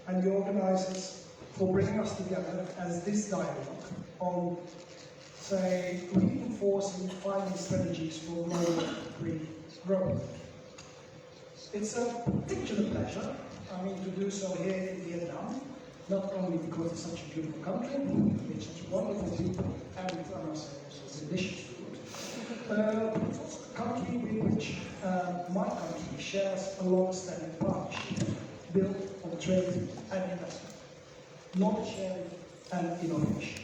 and the organizers for bringing us together as this dialogue on, say, reinforcing finding strategies for global green growth. It's a particular pleasure, to do so here in Vietnam, not only because it's such a beautiful country, it's such wonderful people, and I must say also delicious food. It's also a country with which my country shares a long-standing partnership built on trade and investment, knowledge sharing and innovation.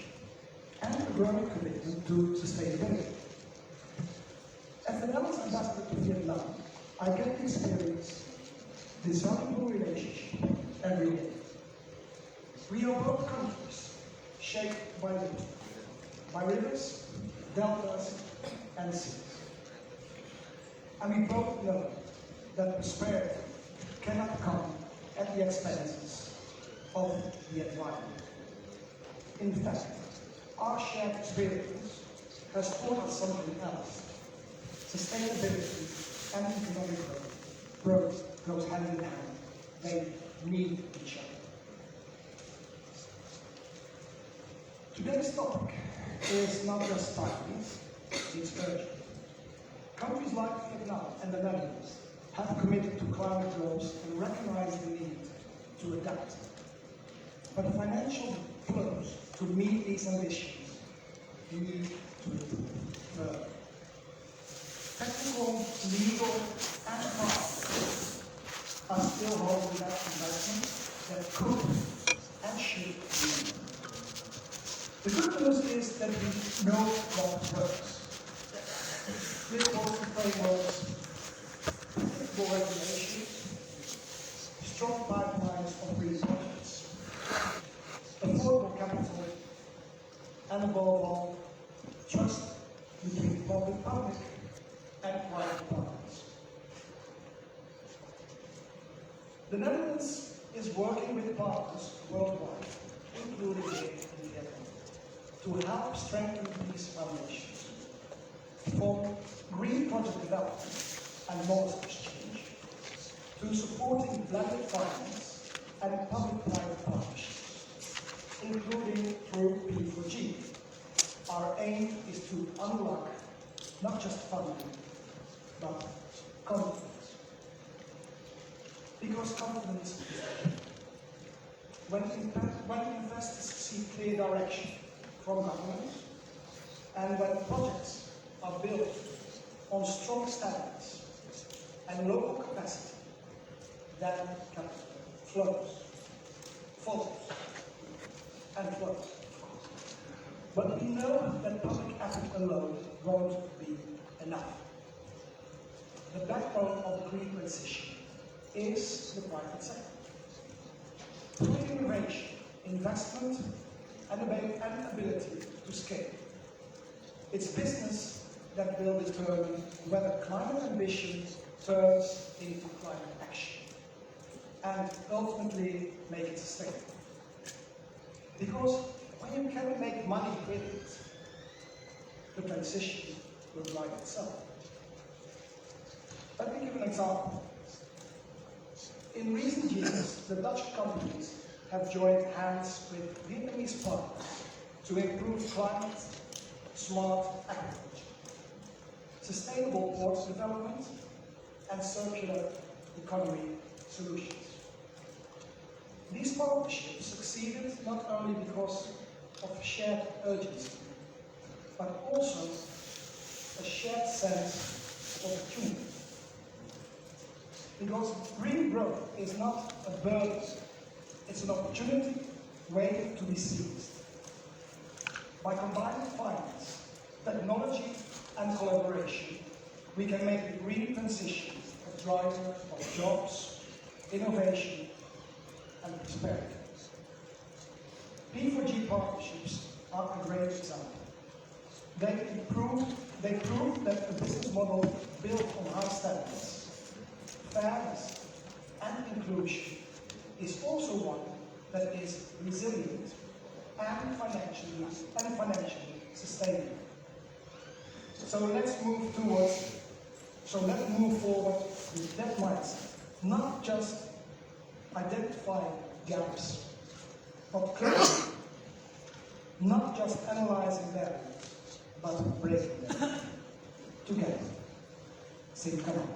and a growing commitment to sustainability. As the Netherlands ambassador to Vietnam, I get to experience this valuable relationship every day. We are both countries shaped by rivers, deltas, and seas. And we both know that prosperity cannot come at the expenses of the environment. In fact, our shared experience has taught us something else. Sustainability and economic growth goes hand in hand. They need each other. Today's topic is not just timely, it's urgent. Countries like Vietnam and the Netherlands have committed to climate goals and recognize the need to adapt. But the financial flows to meet these ambitions need to improve further. Technical, legal, and market are still holding back investments that could and should be made. The good news is that we know what works. With policy frameworks, predictable regulations, strong pipelines of resources, affordable capital, and above all, trust between public and private partners. The Netherlands is working with partners worldwide, including here in Vietnam, to help strengthen these foundations, from green project development and knowledge exchange, to supporting blended finance and public-private partnerships, including through P4G. Our aim is to unlock not just funding, but confidence. Because confidence is key. When investors see clear direction from governments, and when projects are built on strong standards and local capacity, then capital follows, and flows. But we know that public effort alone won't be enough. The backbone of the green transition is the private sector. Through innovation, investment, and ability to scale. It's business that will determine whether climate ambition turns into climate action, and ultimately make it sustainable. Because when you can make money with it, the transition will drive itself. Let me give an example. In recent years, the Dutch companies have joined hands with Vietnamese partners to improve climate, smart agriculture, sustainable ports development, and circular economy solutions. These partnerships succeeded not only because of shared urgency, but also a shared sense of opportunity. Because green growth is not a burden, it's an opportunity waiting to be seized. By combining finance, technology, and collaboration, we can make the green transition a driver of jobs, innovation, and prosperity. P4G partnerships are a great example. They prove that a business model built on high standards, fairness, and inclusion is also one that is resilient and financially sustainable. So let's move forward with that mindset, not just identifying gaps, but closing, not just analyzing barriers, but breaking them together. Sing, come on.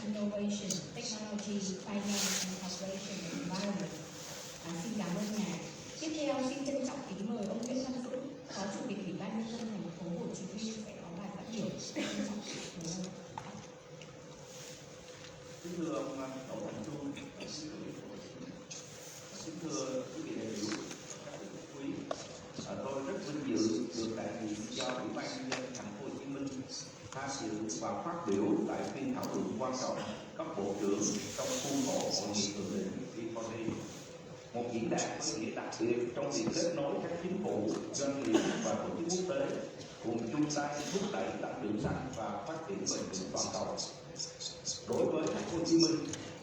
Innovation, technology, finance and cooperation and environment. Xin cảm ơn ngài. Tiếp theo xin trân trọng kính mời ông Nguyễn Văn Dũng, Phó Chủ tịch Ủy ban nhân dân thành phố Hồ Chí Minh sẽ có bài phát biểu. Trân trọng kính mời ông. Kính thưa ông Tổng thống Trung, thưa quý vị đại biểu, các vị quý, tôi rất vinh dự được đại diện cho Ủy ban nhân dân Thành phố Hồ Chí Minh tham dự và phát biểu tại phiên thảo luận quan trọng cấp bộ trưởng trong khuôn khổ hội nghị thượng đỉnh V40, một diễn đàn có ý nghĩa đặc biệt trong việc kết nối các chính phủ, doanh nghiệp và tổ chức quốc tế cùng chung tay thúc đẩy tăng trưởng xanh và phát triển bền vững toàn cầu. Đối với Thành phố Hồ Chí Minh,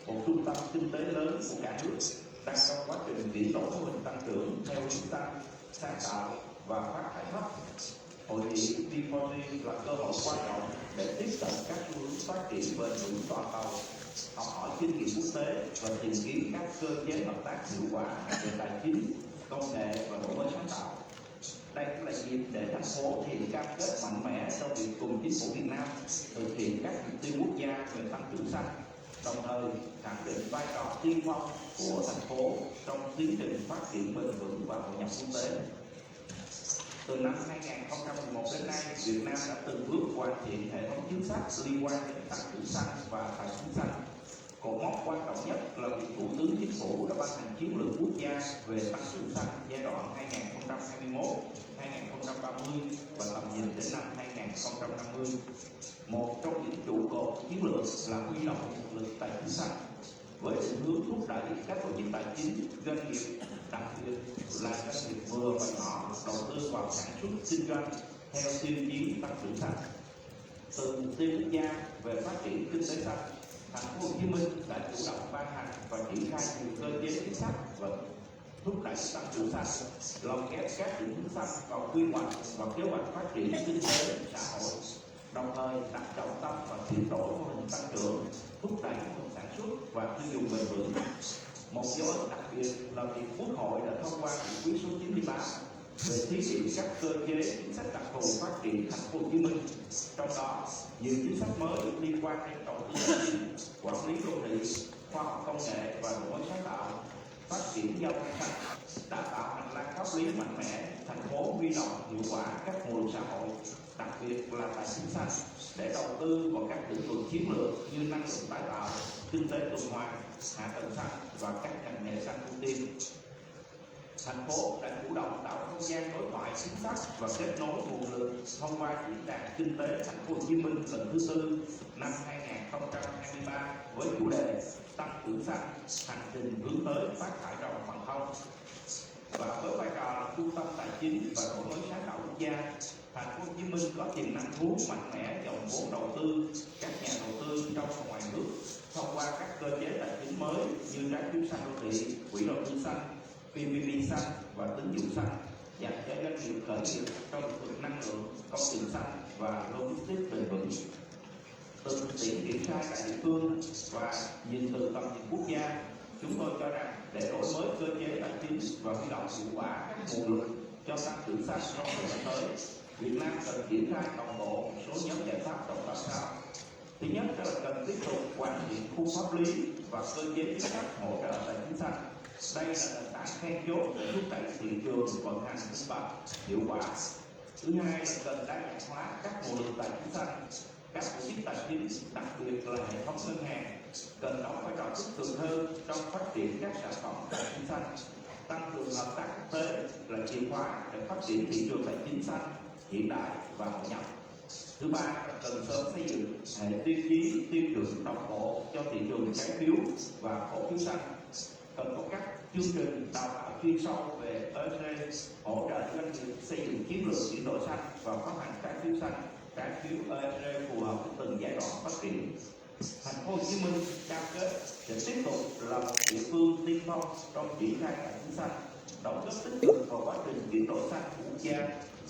một trung tâm kinh tế lớn của cả nước, đang trong quá trình chuyển đổi mô hình tăng trưởng theo hướng xanh, sáng tạo và phát thải thấp. Hội nghị V40 là cơ hội quan trọng để tiếp cận các xu hướng phát triển bền vững toàn cầu, học hỏi kinh nghiệm quốc tế và tìm kiếm các cơ chế hợp tác hiệu quả về tài chính, công nghệ và đổi mới sáng tạo. Đây cũng là dịp để thành phố hiện cam kết mạnh mẽ trong việc cùng chính phủ Việt Nam thực hiện các mục tiêu quốc gia về tăng trưởng xanh, đồng thời khẳng định vai trò tiên phong của thành phố trong tiến trình phát triển bền vững và hội nhập quốc tế. Từ năm 2011 đến nay, Việt Nam đã từng bước hoàn thiện hệ thống chính sách liên quan đến tăng trưởng xanh và tài chính xanh. Cột mốc quan trọng nhất là việc Thủ tướng Chính phủ đã ban hành chiến lược quốc gia về tăng trưởng xanh giai đoạn 2021-2030 và tầm nhìn đến năm 2050. Một trong những trụ cột chiến lược là huy động nguồn lực tài chính xanh, với định hướng thúc đẩy các tổ chức tài chính, doanh nghiệp, đặc biệt là doanh nghiệp vừa và nhỏ đầu tư vào sản xuất kinh doanh theo tiêu chí tăng trưởng xanh. Từ mục tiêu quốc gia về phát triển kinh tế xanh, Thành phố Hồ Chí Minh đã chủ động ban hành và triển khai nhiều cơ chế chính sách và thúc đẩy tăng trưởng xanh, lồng ghép các định hướng xanh vào quy hoạch và kế hoạch phát triển kinh tế xã hội, đồng thời đặt trọng tâm và chuyển đổi mô hình tăng trưởng, thúc đẩy mô hình sản xuất và tiêu dùng bền vững. Một dấu ấn đặc biệt là việc Quốc hội đã thông qua nghị quyết số 98 về thí điểm các cơ chế chính sách đặc thù phát triển Thành phố Hồ Chí Minh. Trong đó, nhiều chính sách mới liên quan đến đầu tư tài chính, quản lý đô thị, khoa học công nghệ và đổi mới sáng tạo, phát triển giao thông xanh đã tạo hành lang pháp lý mạnh mẽ. Thành phố huy động hiệu quả các nguồn lực xã hội, đặc biệt là tài chính xanh, để đầu tư vào các lĩnh vực chiến lược như năng lượng tái tạo, kinh tế tuần hoàn, hạ tầng xanh và các ngành nghề xanh ưu tiên. Thành phố đã chủ động tạo không gian đối thoại chính sách và kết nối nguồn lực thông qua diễn đàn kinh tế Thành phố Hồ Chí Minh lần thứ 4 năm 2023 với chủ đề tăng trưởng xanh, hành trình hướng tới phát thải ròng bằng không. Và với vai trò là trung tâm tài chính và đổi mới sáng tạo quốc gia, Thành phố Hồ Chí Minh có tiềm năng thu hút mạnh mẽ dòng vốn đầu tư các nhà đầu tư trong và ngoài nước thông qua các cơ chế tài chính mới như trái phiếu xanh đô thị, quỹ đầu tư xanh, PPP xanh và tín dụng xanh dành cho doanh nghiệp khởi nghiệp trong lĩnh vực năng lượng, công trình xanh và logistics bền vững. Từ thực tiễn triển khai tại địa phương và nhìn từ tầm nhìn quốc gia, chúng tôi cho rằng để đổi mới cơ chế tài chính và huy động hiệu quả các nguồn lực cho tăng trưởng xanh trong thời gian tới, Việt Nam cần triển khai đồng bộ một số nhóm giải pháp trọng tâm sau. Thứ nhất là cần tiếp tục hoàn thiện khung pháp lý và cơ chế chính sách hỗ trợ tài chính xanh. Đây là nền tảng then chốt để thúc đẩy thị trường vận hành minh bạch, hiệu quả. Thứ hai là cần đa dạng hóa các nguồn lực tài chính xanh. Các tổ chức tài chính, đặc biệt là hệ thống ngân hàng, cần đóng vai trò tích cực hơn trong phát triển các sản phẩm tài chính xanh. Tăng cường hợp tác quốc tế là chìa khóa để phát triển thị trường tài chính xanh hiện đại và hội nhập. Thứ ba là cần sớm xây dựng hệ tiêu chí tiêu chuẩn đồng bộ cho thị trường trái phiếu và cổ phiếu xanh. Cần có các chương trình đào tạo chuyên sâu về ESG, hỗ trợ doanh nghiệp xây dựng chiến lược chuyển đổi xanh và phát hành trái phiếu xanh, trái phiếu ESG phù hợp với từng giai đoạn phát triển. Thành phố Hồ Chí Minh cam kết sẽ tiếp tục là một địa phương tiên phong trong triển khai tài chính xanh, đóng góp tích cực vào quá trình chuyển đổi xanh của quốc gia,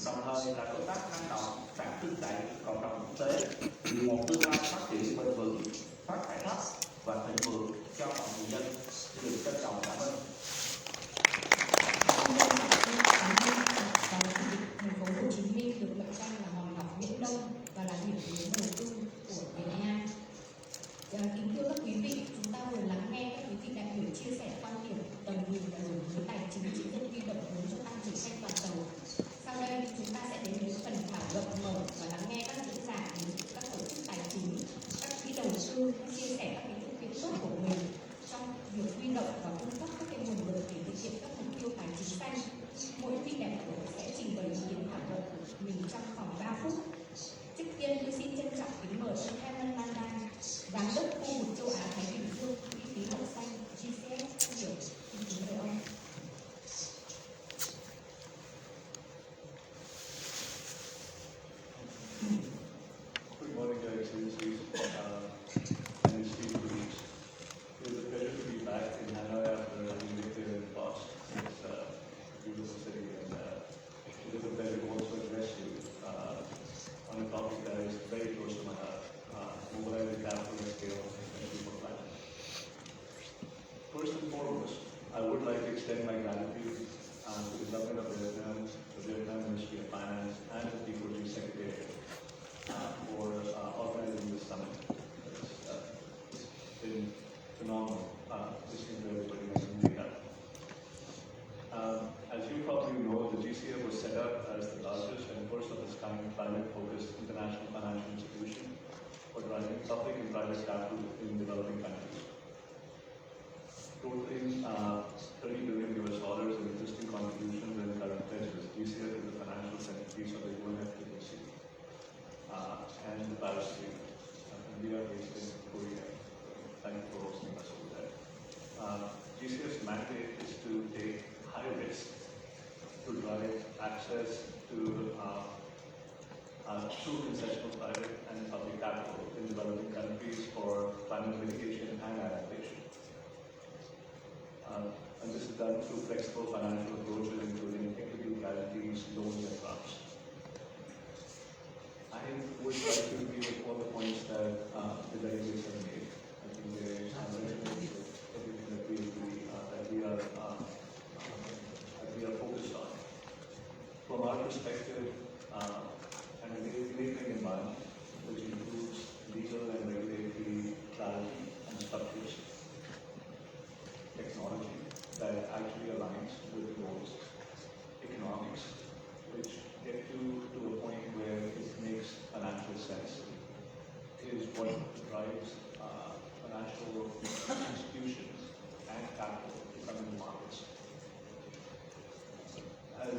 đồng thời là đối tác năng động, đáng tin cậy cộng đồng quốc tế vì một tương lai phát triển bền vững, phát thải thấp và thịnh vượng cho mọi người dân. Xin được trân trọng cảm ơn. Thành phố Hồ Chí Minh được mệnh danh là hòn ngọc Viễn Đông và là điểm đến đầu tư của Việt Nam. Kính thưa các quý vị, chúng ta vừa lắng nghe các quý vị đại biểu chia sẻ quan điểm, tầm nhìn và đổi mới tài chính chỉ dẫn huy động vốn cho tăng trưởng xanh toàn cầu. Sau đây chúng ta sẽ đến với phần thảo luận mở và lắng nghe các diễn giả, các tổ chức tài chính, các quỹ đầu tư chia sẻ các thực tiễn tốt của mình trong việc huy động và cung cấp các nguồn extend my gratitude to the government of Vietnam, the Vietnam Ministry of Finance, and the P4G Secretariat for organizing this summit. It's been phenomenal listening to everybody and being up. As you probably know, the GCF was set up as the largest and first of its kind climate-focused international financial institution for driving public and private capital in developing countries. Totaling $30 billion in existing contributions and current pledges, GCF is the financial centerpiece of the UNFCCC and the Paris Agreement. And we are based in Korea. Thank you for hosting us over there. GCF's mandate is to take high risk to drive access to true concessional private and public capital in developing countries for climate mitigation and adaptation. And this is done through flexible financial approaches, including equity guarantees, loans, and grants. I would like to agree with all the points that the delegates have made. I think they resonate with everything that we are focused on. From our perspective, an enabling environment which includes legal and regulatory clarity and structures, technology that actually aligns with the goals, economics which get to a point where it makes financial sense, is what drives financial institutions and capital to come into markets. As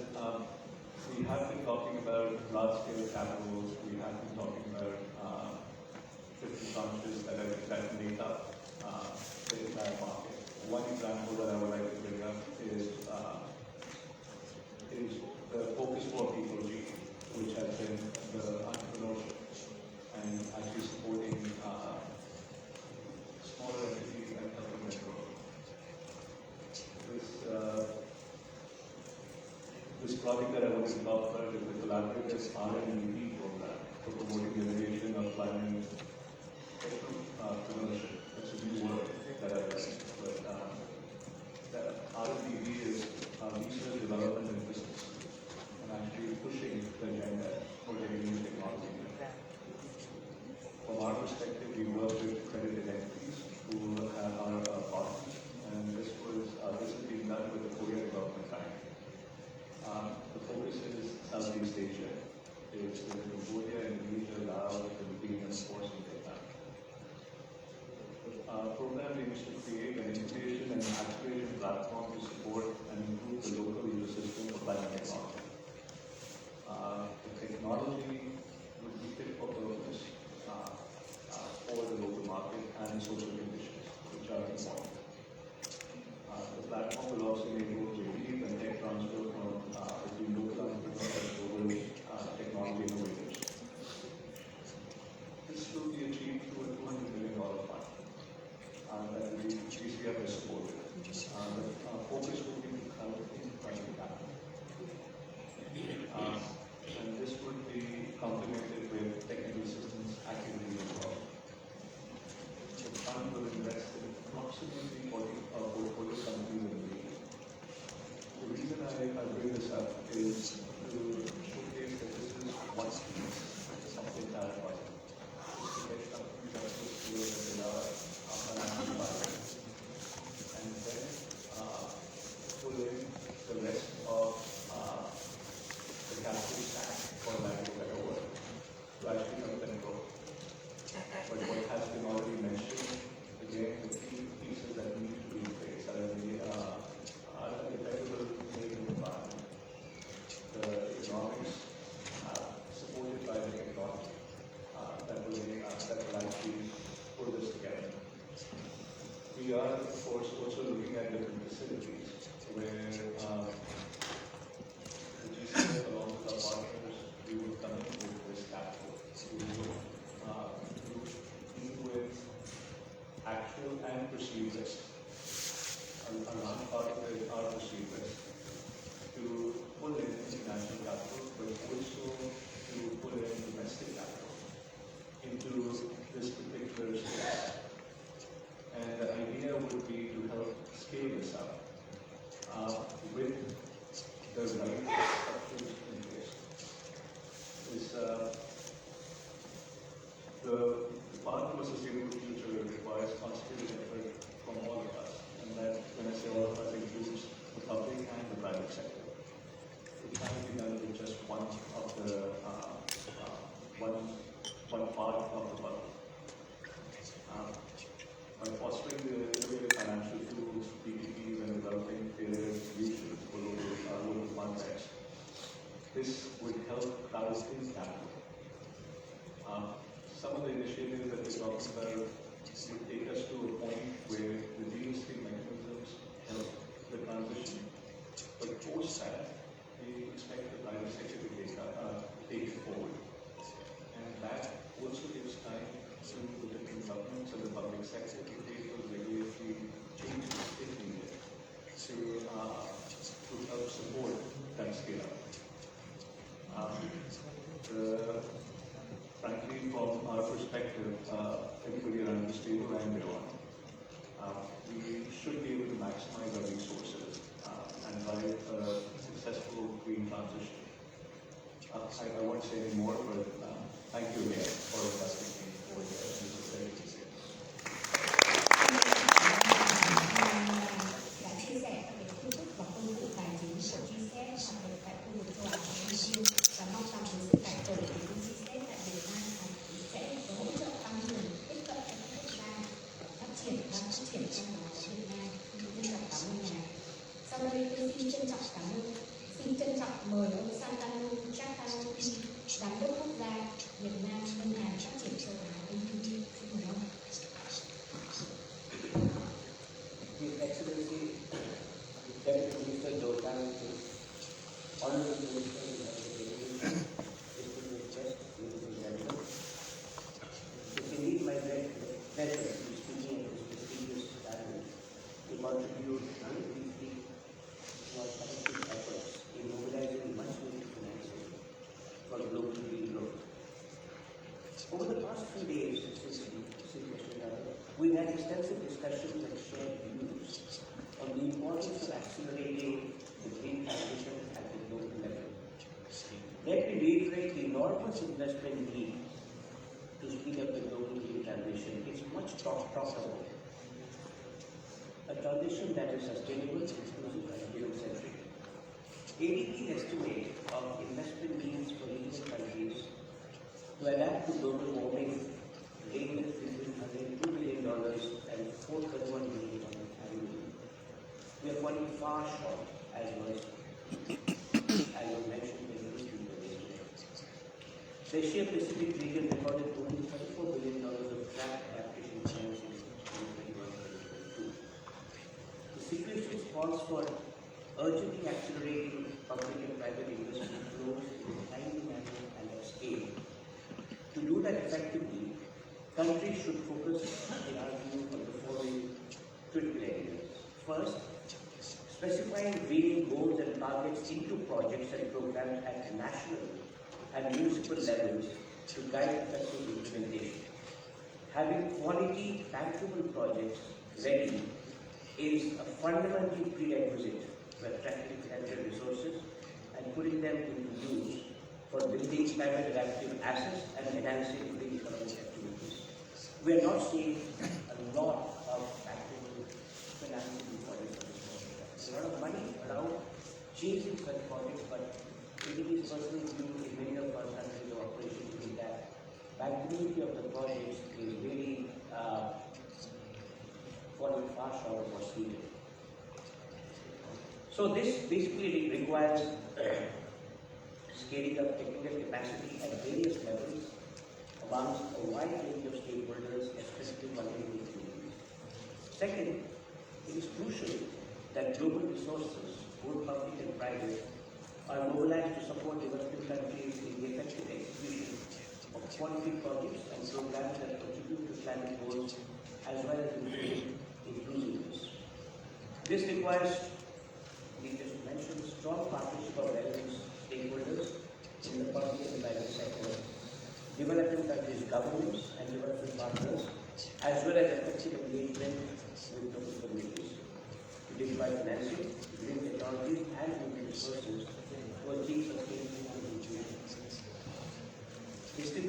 we have been talking about large-scale capitals, we have been talking about different tranches that make up the entire market. One example that I would like to bring up is the focus for P4G, which has been the entrepreneurship and actually supporting smaller entities and helping them grow. This project that I want to talk about is the collaborative R&D program for promoting the innovation of climate entrepreneurship. That's a new word that I've learned. But R&D is research, development, and business, and actually pushing the agenda for getting new technology. From our perspective, we work with accredited entities who are our partners, and this is being done with the Korea Development Bank. The focus is Southeast Asia. It's in Cambodia, Indonesia, Laos, Philippines, and of course in Vietnam. The program aims to create an innovation and acceleration platform to support and improve the local ecosystem of climate technology. The technology would be fit for purpose for the local market and social conditions, which are important. The platform will also enable relief and tech transfer from between local entrepreneurs and global technology innovators. This will be achieved through a $200 million fund that the GCF has supported. The focus will be to help in private capital. And this would be complemented with technical assistance activities as well. The fund will invest in approximately 40 portfolio companies in the region. The reason I bring this up is to showcase that this is one piece of the entire project. To get companies up to scale that they are financially viable. And then pull in the rest of the capital stack, for lack of a better word, to actually help them grow. But what has been already mentioned, again, the key pieces that need to be in place are the effective making environment, the economics supported by the technology that will actually pull this together. We are, of course, also looking at different facilities where the GCF, along with our partners, we will come in with this capital to the right structures in place. The path to a sustainable future requires concentrated effort from all of us, and that, when I say all of us, includes the public and the private sector. It can't be done with just one of the one part of the puzzle. By fostering the innovative financial tools, PPPs, and developing tailored solutions for local contexts, this would help balance in capital. Some of the initiatives that we're talking about would take us to a point where the de-risking mechanisms help the transition. But post that, we expect the private sector to take it forward. And that also gives time to the different governments and the public sector to take those regulatory changes if needed to help support that scale up. Frankly, from our perspective, everybody around this table and beyond, we should be able to maximize our resources and drive a successful green transition. I won't say any more, but thank you again for inviting me over here. This is very easy. Đã chia sẻ các phương thức và công cụ tài chính của GCS hoạt động tại khu vực châu Á và Thái Bình và mong rằng sự cải tổ của GCS tại Việt Nam sẽ hỗ trợ tăng cường tiếp cận các quốc gia phát triển trong đó có Việt Nam. Trân trọng cảm ơn ngài. Sau đây tôi xin trân trọng cảm ơn. Xin trân trọng mời ông Santanu Chakraborty, Giám đốc quốc gia Việt Nam Ngân hàng Phát triển châu Á ADB. Xin mời ông. His Excellency, Deputy Minister Jordan, Honorable Minister of Education, distinguished guests, ladies and gentlemen, it's indeed my great pleasure to be speaking at this prestigious gathering to contribute briefly to our collective efforts in mobilizing much needed financing for global green growth. Over the past few days, we've had extensive discussions and shared views on the importance of accelerating the green transition at the global level. Let me reiterate the enormous investment need to speed up the global green transition. It's much talked about. A transition that is sustainable, inclusive, and human-centric. ADB's estimate of investment needs for regional countries to adapt to global warming ranges between $102 billion and $431 billion annually. We are falling far short, as was mentioned in the speaker. The Asia Pacific region recorded only $34 billion of track adaptation financing in 2021-2022. The situation calls for urgently accelerating public and private investment flows in a timely manner and at scale. To do that effectively, countries should focus, in our view, on the following critical areas. First, specifying greening goals and targets into projects and programs at national and municipal levels to guide effective implementation. Having quality, bankable projects ready is a fundamental prerequisite to attracting financial resources and putting them into use for building climate adaptive assets and enhancing the economic activities. We are not seeing a lot of bankable financing projects on this project. There's a lot of money around chasing such projects, but it is personal view in many of our countries of operation is that bankability of the projects is really falling far short of what's needed. So this basically requires scaling up technical capacity at various levels amongst a wide range of stakeholders, especially vulnerable communities. Second, it is crucial that global resources, both public and private, are mobilized to support developing countries in the effective execution of quality projects and programs that contribute to climate goals as well as improving inclusiveness. This requires, we just mentioned, strong partnership of relevant stakeholders in the public and private sector, developing countries' governments and development partners, as well as effective engagement with local communities to deploy financing, green technologies, and human resources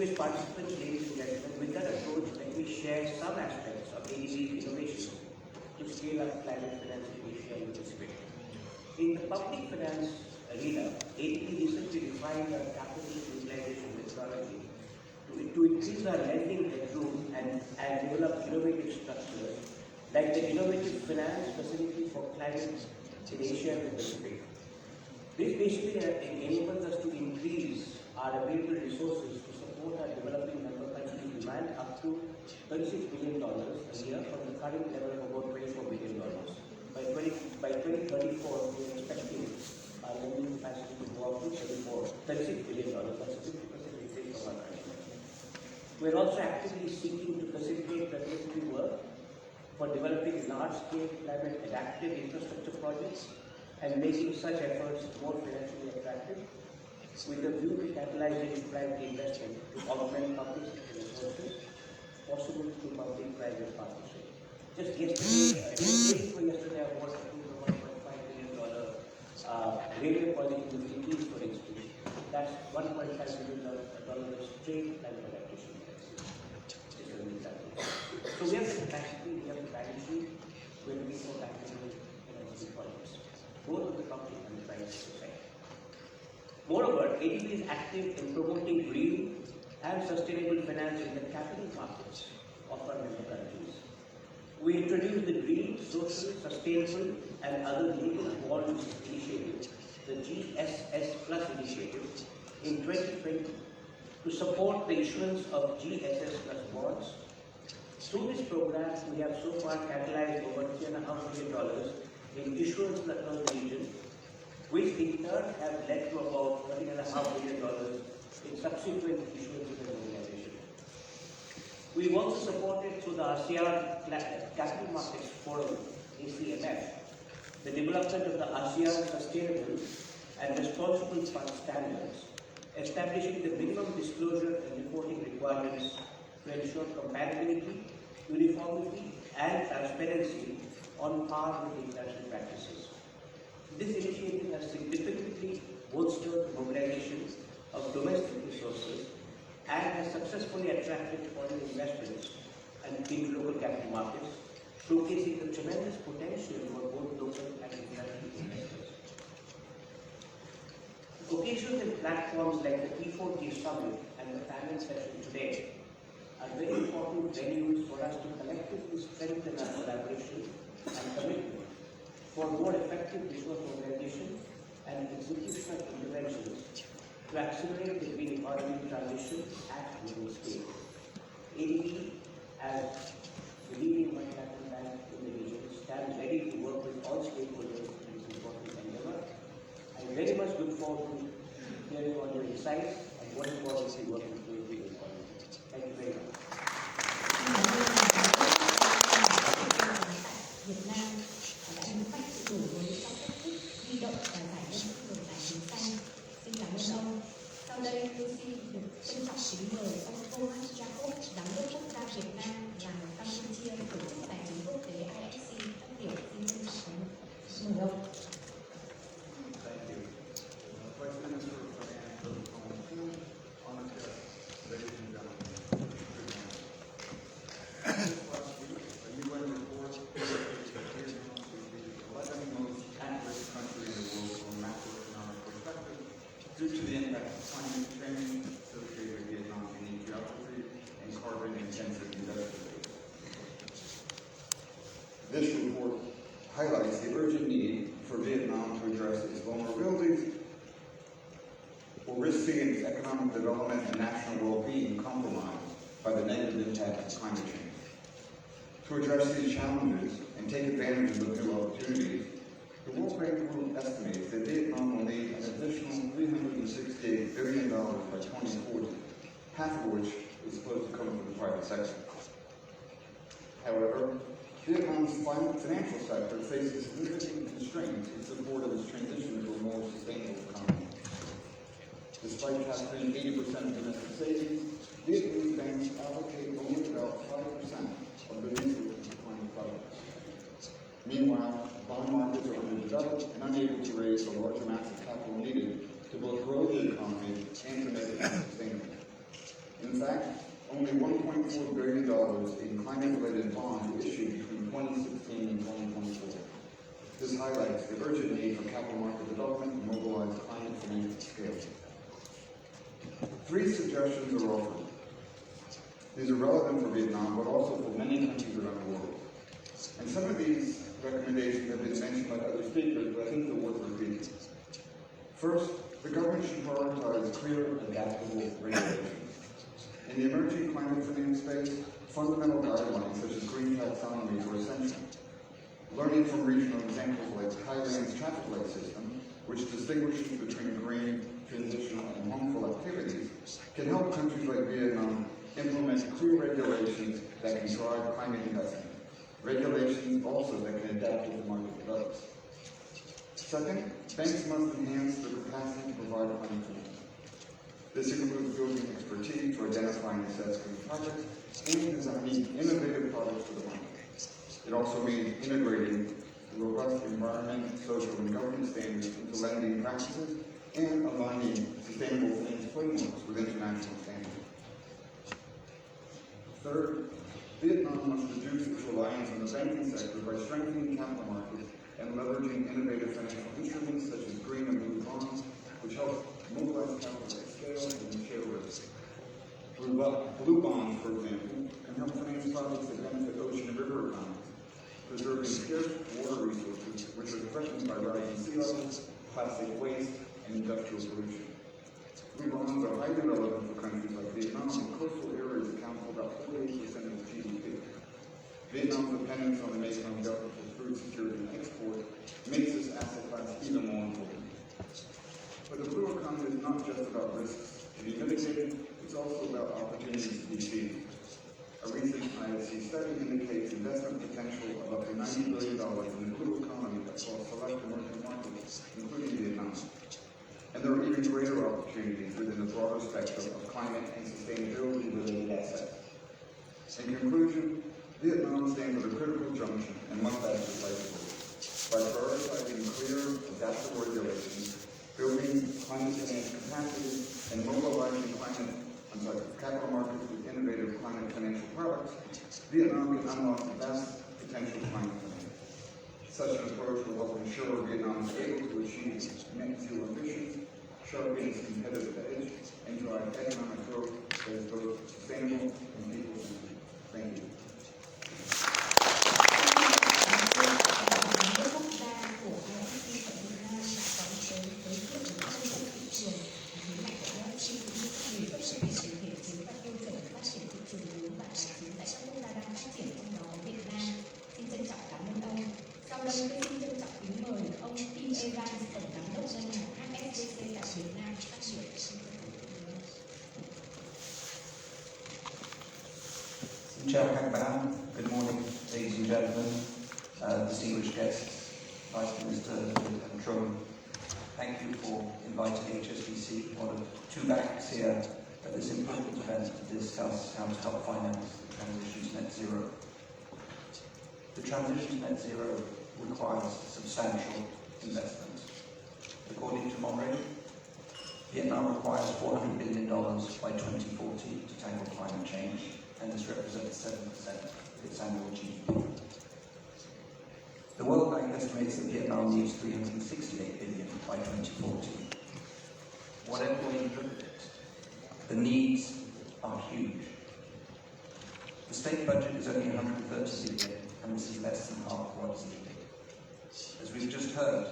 distinguished participants, ladies and gentlemen, with that approach, let me share some aspects of ADB's innovation to scale up climate finance in Asia and the Pacific. In the public finance arena, ADB recently refined our capital utilization methodology to increase our lending headroom and develop innovative structures like the Innovative Finance Facility for Climate in Asia and the Pacific. This basically enables us to increase our available resources to support our developing member countries' demand up to $36 billion a year from the current level of about $24 billion. By 2034, we are expecting our lending capacity to go up to $36 billion. That's a 50% increase from our current level. We are also actively seeking to facilitate regulatory work for developing large-scale climate-adaptive infrastructure projects and making such efforts more financially attractive, with a view to catalyzing private investment to augment public sector resources, possible through public-private partnership. Just yesterday, I was approved a $1.5 billion railway project in the Philippines, for instance. That's $1.5 billion straight climate adaptation. So we have the capacity, we have the balance sheet, we're looking for capital in projects, both of the public and the private sector. Moreover, ADB is active in promoting green and sustainable finance in the capital markets of our member countries. We introduced the Green, Social, Sustainable and Other Linked Bonds Initiative, the GSS Plus initiative, in 2020 to support the issuance of GSS Plus bonds. Through this program, we have so far catalyzed over $3.5 billion in issuance across the region, which in turn have led to about $13.5 billion in subsequent issuances and mobilization. We've also supported through the ASEAN Capital Markets Forum, ACMF, the development of the ASEAN Sustainable and Responsible Fund Standards, establishing the minimum disclosure and reporting requirements to ensure compatibility, uniformity, and transparency on par with international practices. This initiative has significantly bolstered the mobilization of domestic resources and has successfully attracted foreign investments and into local capital markets, showcasing the tremendous potential for both local and international investors. Occasions and platforms like the P4G Summit and the panel session today are very important venues for us to collectively strengthen our collaboration and commitment for more effective resource mobilization and execution of interventions to accelerate the green economy transition at global scale. ADB, as the leading multilateral bank in the region, stands ready to work with all stakeholders in this important endeavor. I very much look forward to hearing all your insights and what importantly working through the economy. Thank you very much. Việt Nam đã nhấn mạnh sự đổi mới trong cách thức huy động và giải ngân nguồn tài chính xanh. Xin cảm ơn ông. Sau đây tôi xin được trân trọng kính mời ông Thomas Jacob, giám đốc quốc gia Việt Nam và Campuchia, tổ chức tài chính quốc tế IFC, phát biểu. Xin trân trọng mời ông. Thank you. Vice Minister of Finance, honored guests, ladies and gentlemen, good morning. Just last week, a UN report indicated that Vietnam would be the 11th most at-risk country in the world from a macroeconomic perspective due to the impact of climate change associated with Vietnam's unique geography and carbon-intensive industry. This report highlights the urgent need for Vietnam to address its vulnerabilities or risk seeing its economic development and national well-being compromised by the negative impact of climate change. To address these challenges and take advantage of those new opportunities, the World Bank Group estimates that Vietnam will need an additional $368 billion by 2040, half of which is supposed to come from the private sector. However, Vietnam's financial sector faces significant constraints in support of its transition to a more sustainable economy. Despite capturing 80% of domestic savings, Vietnamese banks allocate only about 5% of the resources to climate projects. Meanwhile, bond markets are underdeveloped and unable to raise the large amounts of capital needed to both grow the economy and to make it more sustainable. In $24 billion in climate-related bonds issued between 2016 and 2024. This highlights the urgent need for capital market development to mobilize climate finance scale. 3 suggestions are offered. These are relevant for Vietnam, but also for many countries around the world. And some of these recommendations have been mentioned by other speakers, but I think they're worth repeating. First, the government should prioritize clear, adaptable regulations. In the emerging climate finance space, fundamental guidelines such as green taxonomies are essential. Learning from regional examples like Thailand's traffic light system, which distinguishes between green, transitional, and harmful activities, can help countries like Vietnam implement clear regulations that can drive climate investment. Regulations also that can adapt as the market develops. Second, banks must enhance their capacity to provide climate finance. This includes building expertise to identify and assess green projects and designing innovative products for the market. It also means integrating robust environment, social, and governance standards into lending practices and aligning sustainable finance frameworks with international standards. Third, Vietnam must reduce its reliance on the banking sector by strengthening capital markets and leveraging innovative financial instruments such as green and blue bonds, which help mobilize capital at scale and share risk. Blue bonds, for example, can help finance projects that benefit ocean and river economies, preserving scarce water resources which are threatened by rising sea levels, plastic waste, and industrial pollution. Blue bonds are highly relevant for countries like Vietnam, and coastal areas account for about 48% of GDP. Vietnam's dependence on the Mekong Delta for food security and export makes this asset class even more important. But the blue economy is not just about risks to be mitigated, it's also about opportunities to be seized. A recent IFC study indicates investment potential of up to $90 billion in the blue economy across select emerging markets, including Vietnam. And there are even greater opportunities within the broader spectrum of climate and sustainability-related assets. In conclusion, Vietnam stands at a critical junction and must act decisively. By prioritizing clear, adaptable regulations, building climate finance capacity, and mobilizing capital markets with innovative climate financial products, Vietnam can unlock the vast potential of climate finance. Such an approach will help ensure Vietnam is able to achieve its net zero ambitions, sharpen its competitive edge, and drive economic growth that is both sustainable and people-centered. Thank you. Good morning, ladies and gentlemen, distinguished guests, Vice Minister and Trung. Thank you for inviting HSBC, one of 2 banks here at this important event to discuss how to help finance the transition to net zero. The transition to net zero requires substantial investment. According to Monroe, Vietnam requires $400 billion by 2040 to tackle climate change, and this represents 7% of its annual GDP. The World Bank estimates that Vietnam needs $368 billion by 2040. Whatever way you look at it, the needs are huge. The state budget is only $130 billion, and this is less than half what's needed. As we've just heard,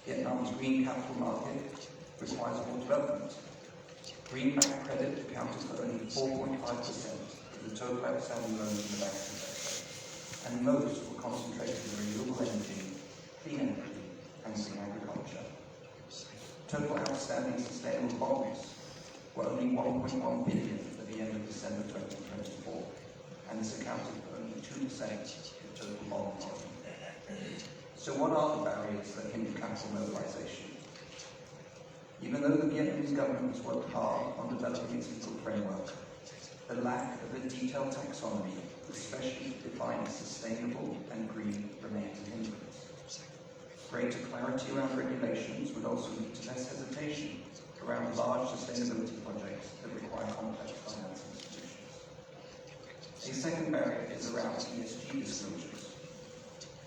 Vietnam's green capital market requires more development. Green bank credit accounted for only 4.5% of the total outstanding loans in the banking sector, and most were concentrated in renewable energy, clean energy, and green agriculture. Total outstanding sustainable bonds were only $1.1 billion at the end of December 2024, and this accounted for only 2% of total bond volume. So what are the barriers that hinder capital mobilization? Even though the Vietnamese government has worked hard on developing its legal framework, the lack of a detailed taxonomy, especially to define sustainable and green, remains a hindrance. Greater clarity around regulations would also lead to less hesitation around large sustainability projects that require complex financing solutions. A second barrier is around ESG disclosures.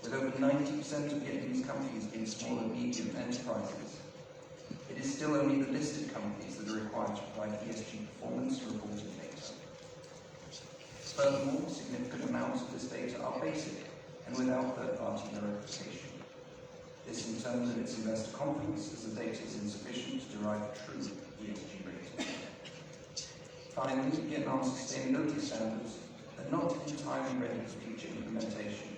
With over 90% of Vietnamese companies being small and medium enterprises, it is still only the listed companies that are required to provide ESG performance reporting data. Furthermore, significant amounts of this data are basic and without third-party verification. This in turn limits investor confidence as the data is insufficient to derive true ESG rating. Finally, Vietnam's sustainability standards are not entirely ready for future implementation,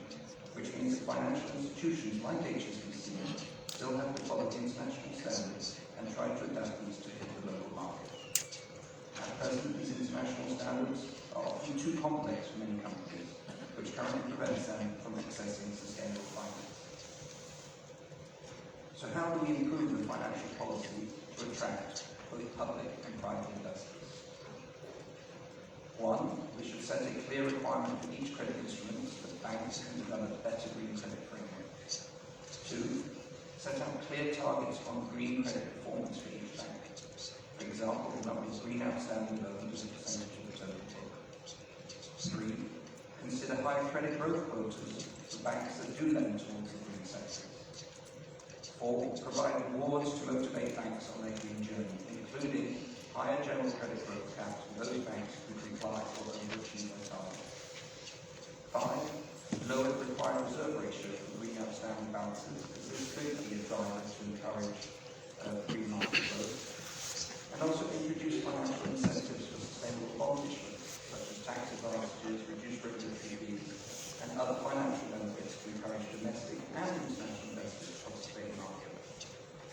which means that financial institutions like HSBC still have to follow international standards and try to adapt these to hit the local market. At present, these international standards are often too complex for many companies, which currently prevents them from accessing sustainable finance. So how do we improve the financial policy to attract both public and private investors? One, we should set a clear requirement for each credit instrument that banks can develop better green credit frameworks. Two, set out clear targets on green credit performance for each bank. For example, the number of green outstanding loans as a percentage of the total book. Three, consider high credit growth quotas for banks that do lend towards the green sector. Four, provide rewards to motivate banks on their green journey, including higher general credit growth caps for those banks who comply or overachieve their target. Five, lower the required reserve ratio for green outstanding balances, as this could be a driver to encourage green market growth. And also introduce financial incentives for sustainable bond issuance, such as tax advantages, reduced regulatory fees, and other financial benefits to encourage domestic and international investors to participate in the market.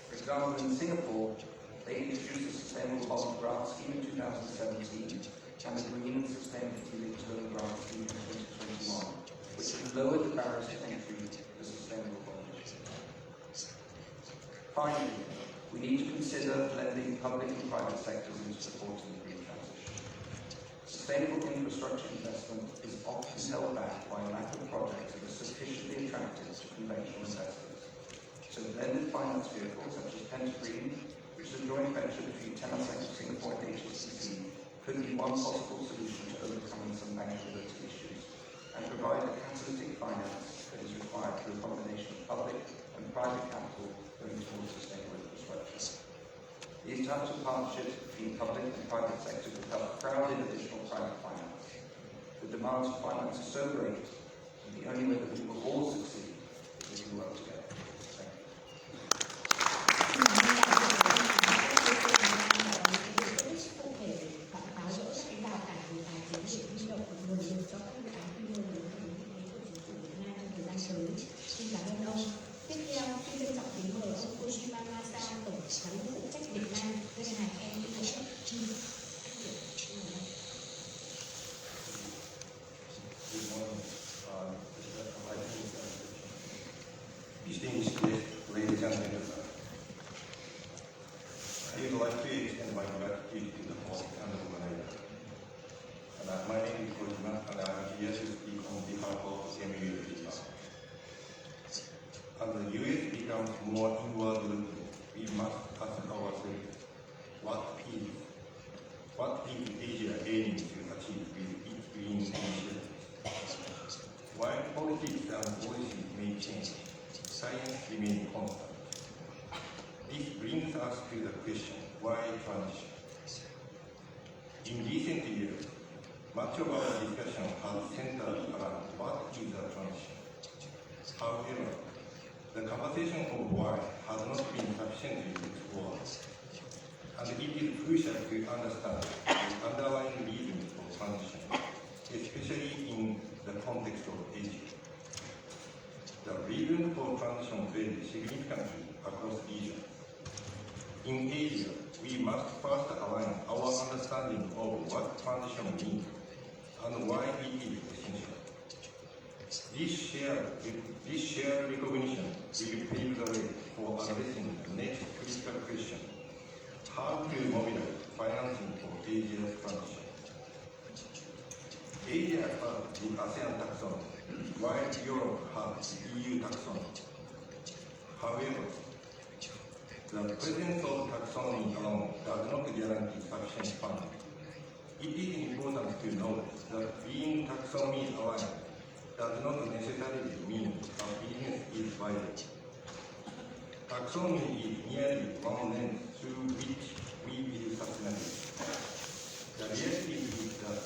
For example, in Singapore, they introduced a sustainable bond grant scheme in 2017 and the green and sustainability loan grant scheme in 2021, which has lowered the barriers to entry for sustainable bond issuance. Finally, we need to consider blending public and private sectors into supporting the green transition. Sustainable infrastructure investment is often held back by a lack of projects that are sufficiently attractive to conventional investors. So blended finance vehicles such as Pentagreen, which is a joint venture between Temasek, Singapore and HSBC, could be one possible solution to overcoming some bankability issues and provide the catalytic finance that is required through a combination of public and private capital going towards sustainable infrastructure. These types of partnerships between public and private sector could help crowd in additional private finance. The demands for finance are so great, and the only way that we will all succeed is if we work together. Xin cảm ơn ông. Tiếp theo, xin trân trọng kính mời ông Kojima Masa, Tổng giám đốc phụ trách Việt Nam, ngân hàng MBHG. Distinguished ladies and gentlemen, I would like to extend my gratitude to the host and the organizer. My name is Kojima, and I am here to speak on behalf of MUFG. As the US becomes more inward-looking, we must ask ourselves, what is Asia aiming to achieve with its green initiatives? While politics and policies may change, science remains constant. This brings us to the question, why transition? In recent years, much of our discussion has centered around what is a transition. However, the conversation of why has not been sufficiently explored, and it is crucial to understand the underlying reasons for transition, especially in the context of Asia. The reasons for transition vary significantly across regions. In Asia, we must first align our understanding of what transition means and why it is essential. This shared recognition will pave the way for addressing the next critical question: how to mobilize financing for Asia's transition. Asia has the ASEAN taxonomy, while Europe has the EU taxonomy. However, the presence of taxonomy alone does not guarantee sufficient funding. it is important to note that being taxonomy aligned does not necessarily mean a business is viable. Taxonomy is merely one lens through which we view sustainability. The reality is that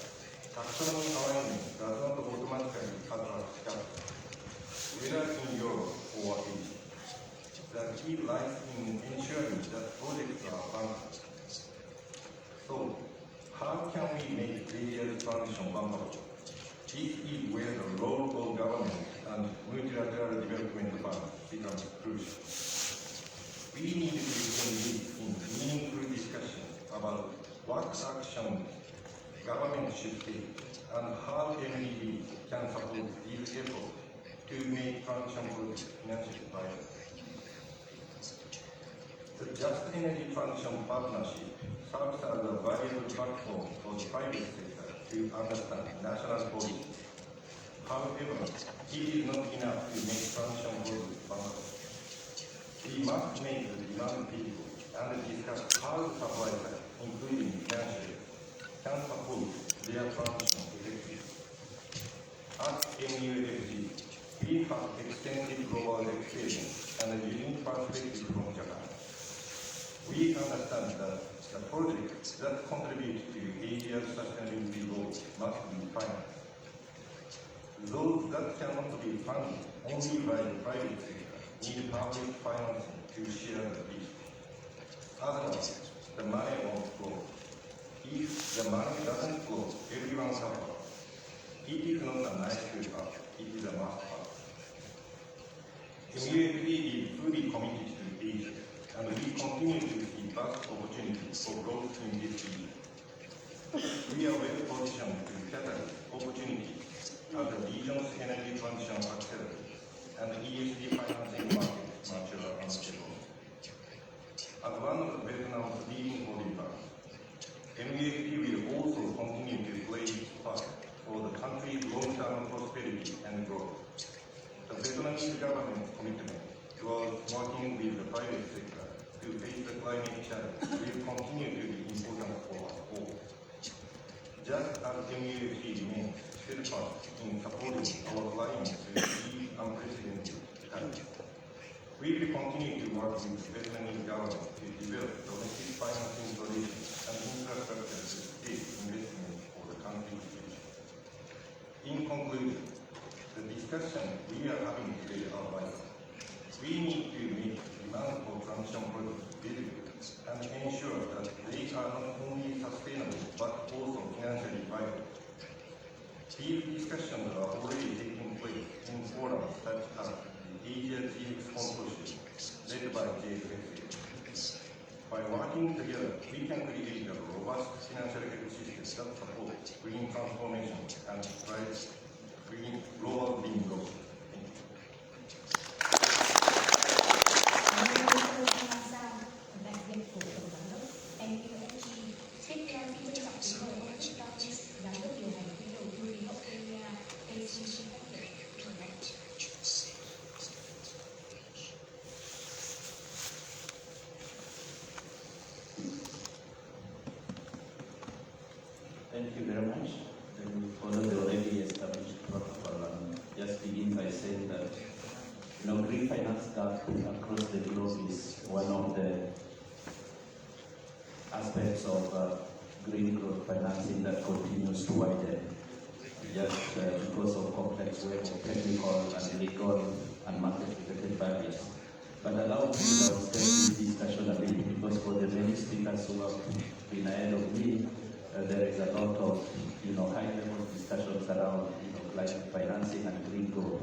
taxonomy alignment does not automatically attract capital, whether in Europe or Asia. The key lies in ensuring that projects are funded. So, how can we make Asia's transition bankable? This is where the role of government and multilateral development funds becomes crucial. We need to engage in meaningful discussion about what action government should take and how MED can support these efforts to make transition projects financially viable. The Just Energy Transition Partnership serves as a valuable platform for the private sector to understand national policy. However, it is not enough to make transition projects bankable. We must make the demand visible and discuss how the supply side, including financial, can support their transition effectively. At MUFG, we have extensive global experience and a unique perspective from Japan. We understand that the projects that contribute to Asia's sustainability goals must be financed. Those that cannot be funded only by the private sector need public financing to share the risk. Otherwise, the money won't flow. If the money doesn't flow, everyone suffers. It is not a nice to have, it is a must-have. MUFG is fully committed to Asia, and we continue to see vast opportunities for growth in this region. We are well positioned to catalyze opportunities as the region's energy transition accelerates and ESG financing markets mature and develop. As one of Vietnam's leading holding banks, MUFG will also continue to play its part for the country's long-term prosperity and growth. The Vietnamese government's commitment towards working with the private sector to face the climate challenge will continue to be important for us all. Just as MUFG remains steadfast in supporting our clients with these unprecedented times, we will continue to work with the Vietnamese government to develop domestic financing solutions and infrastructure to state investment for the country's future. In conclusion, the discussion we are having today are vital. We need to make demand for transition projects visible and ensure that they are not only sustainable but also financially viable. These discussions are already taking place in forums such as the Asia GX Consortium, led by JFSA. By working together, we can create a robust financial ecosystem that supports green transformation and drives green global green growth. Thank you very much. And follow the already established protocol. Just begin by saying that green finance gap across the globe is one of the aspects of green growth financing that continues to widen, just because of complex web of technical and legal and market-related barriers. But allow me to step this discussion a bit, because for the many speakers who have been ahead of me, there is a lot of high-level discussions around climate financing and green growth.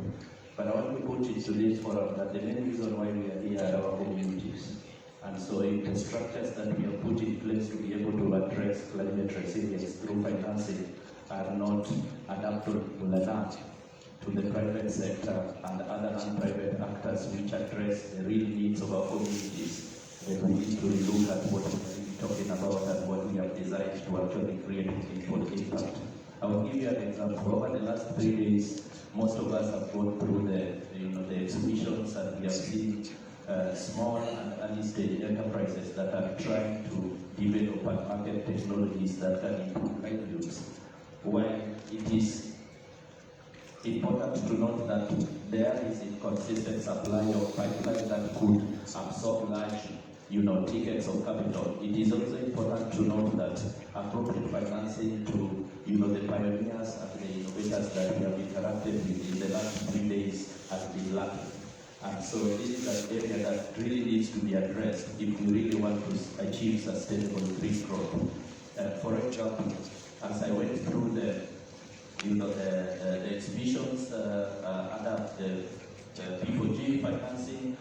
But I want to put it to this forum that the main reason why we are here are our communities. And so if the structures that we have put in place to be able to address climate resilience through financing are not adaptable enough to the private sector and other non-private actors which address the real needs of our communities, then we need to look at what we are talking about and what we have designed to actually create meaningful impact. I will give you an example. Over the last 3 days, most of us have gone through the exhibitions, and we have seen small and early-stage enterprises that are trying to develop and market technologies that can improve livelihoods. While it is important to note that there is inconsistent supply of pipeline that could absorb large tickets of capital. It is also important to note that appropriate financing to the pioneers and the innovators that we have interacted with in the last 3 days has been lacking. And so this is an area that really needs to be addressed if we really want to achieve sustainable green growth. For example, as I went through the exhibitions under the P4G financing,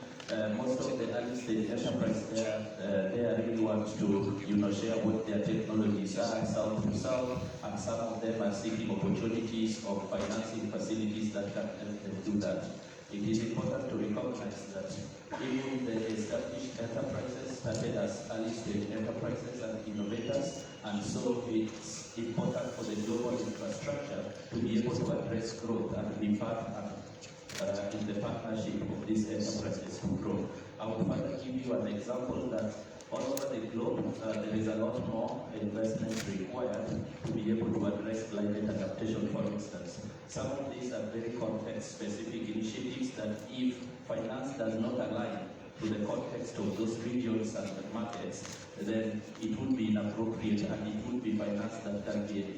most of the early stage enterprise they really want to share what their technologies are south to south, and some of them are seeking opportunities of financing facilities that can help them do that. It is important to recognize that even the established enterprises started as early stage enterprises and innovators, and so it's important for the global infrastructure to be able to address growth and be part in the partnership of these enterprises to grow. I will further give you an example that all over the globe there is a lot more investment required to be able to address climate adaptation, for instance. Some of these are very context-specific initiatives that if finance does not align to the context of those regions and the markets, then it would be inappropriate and it would be finance that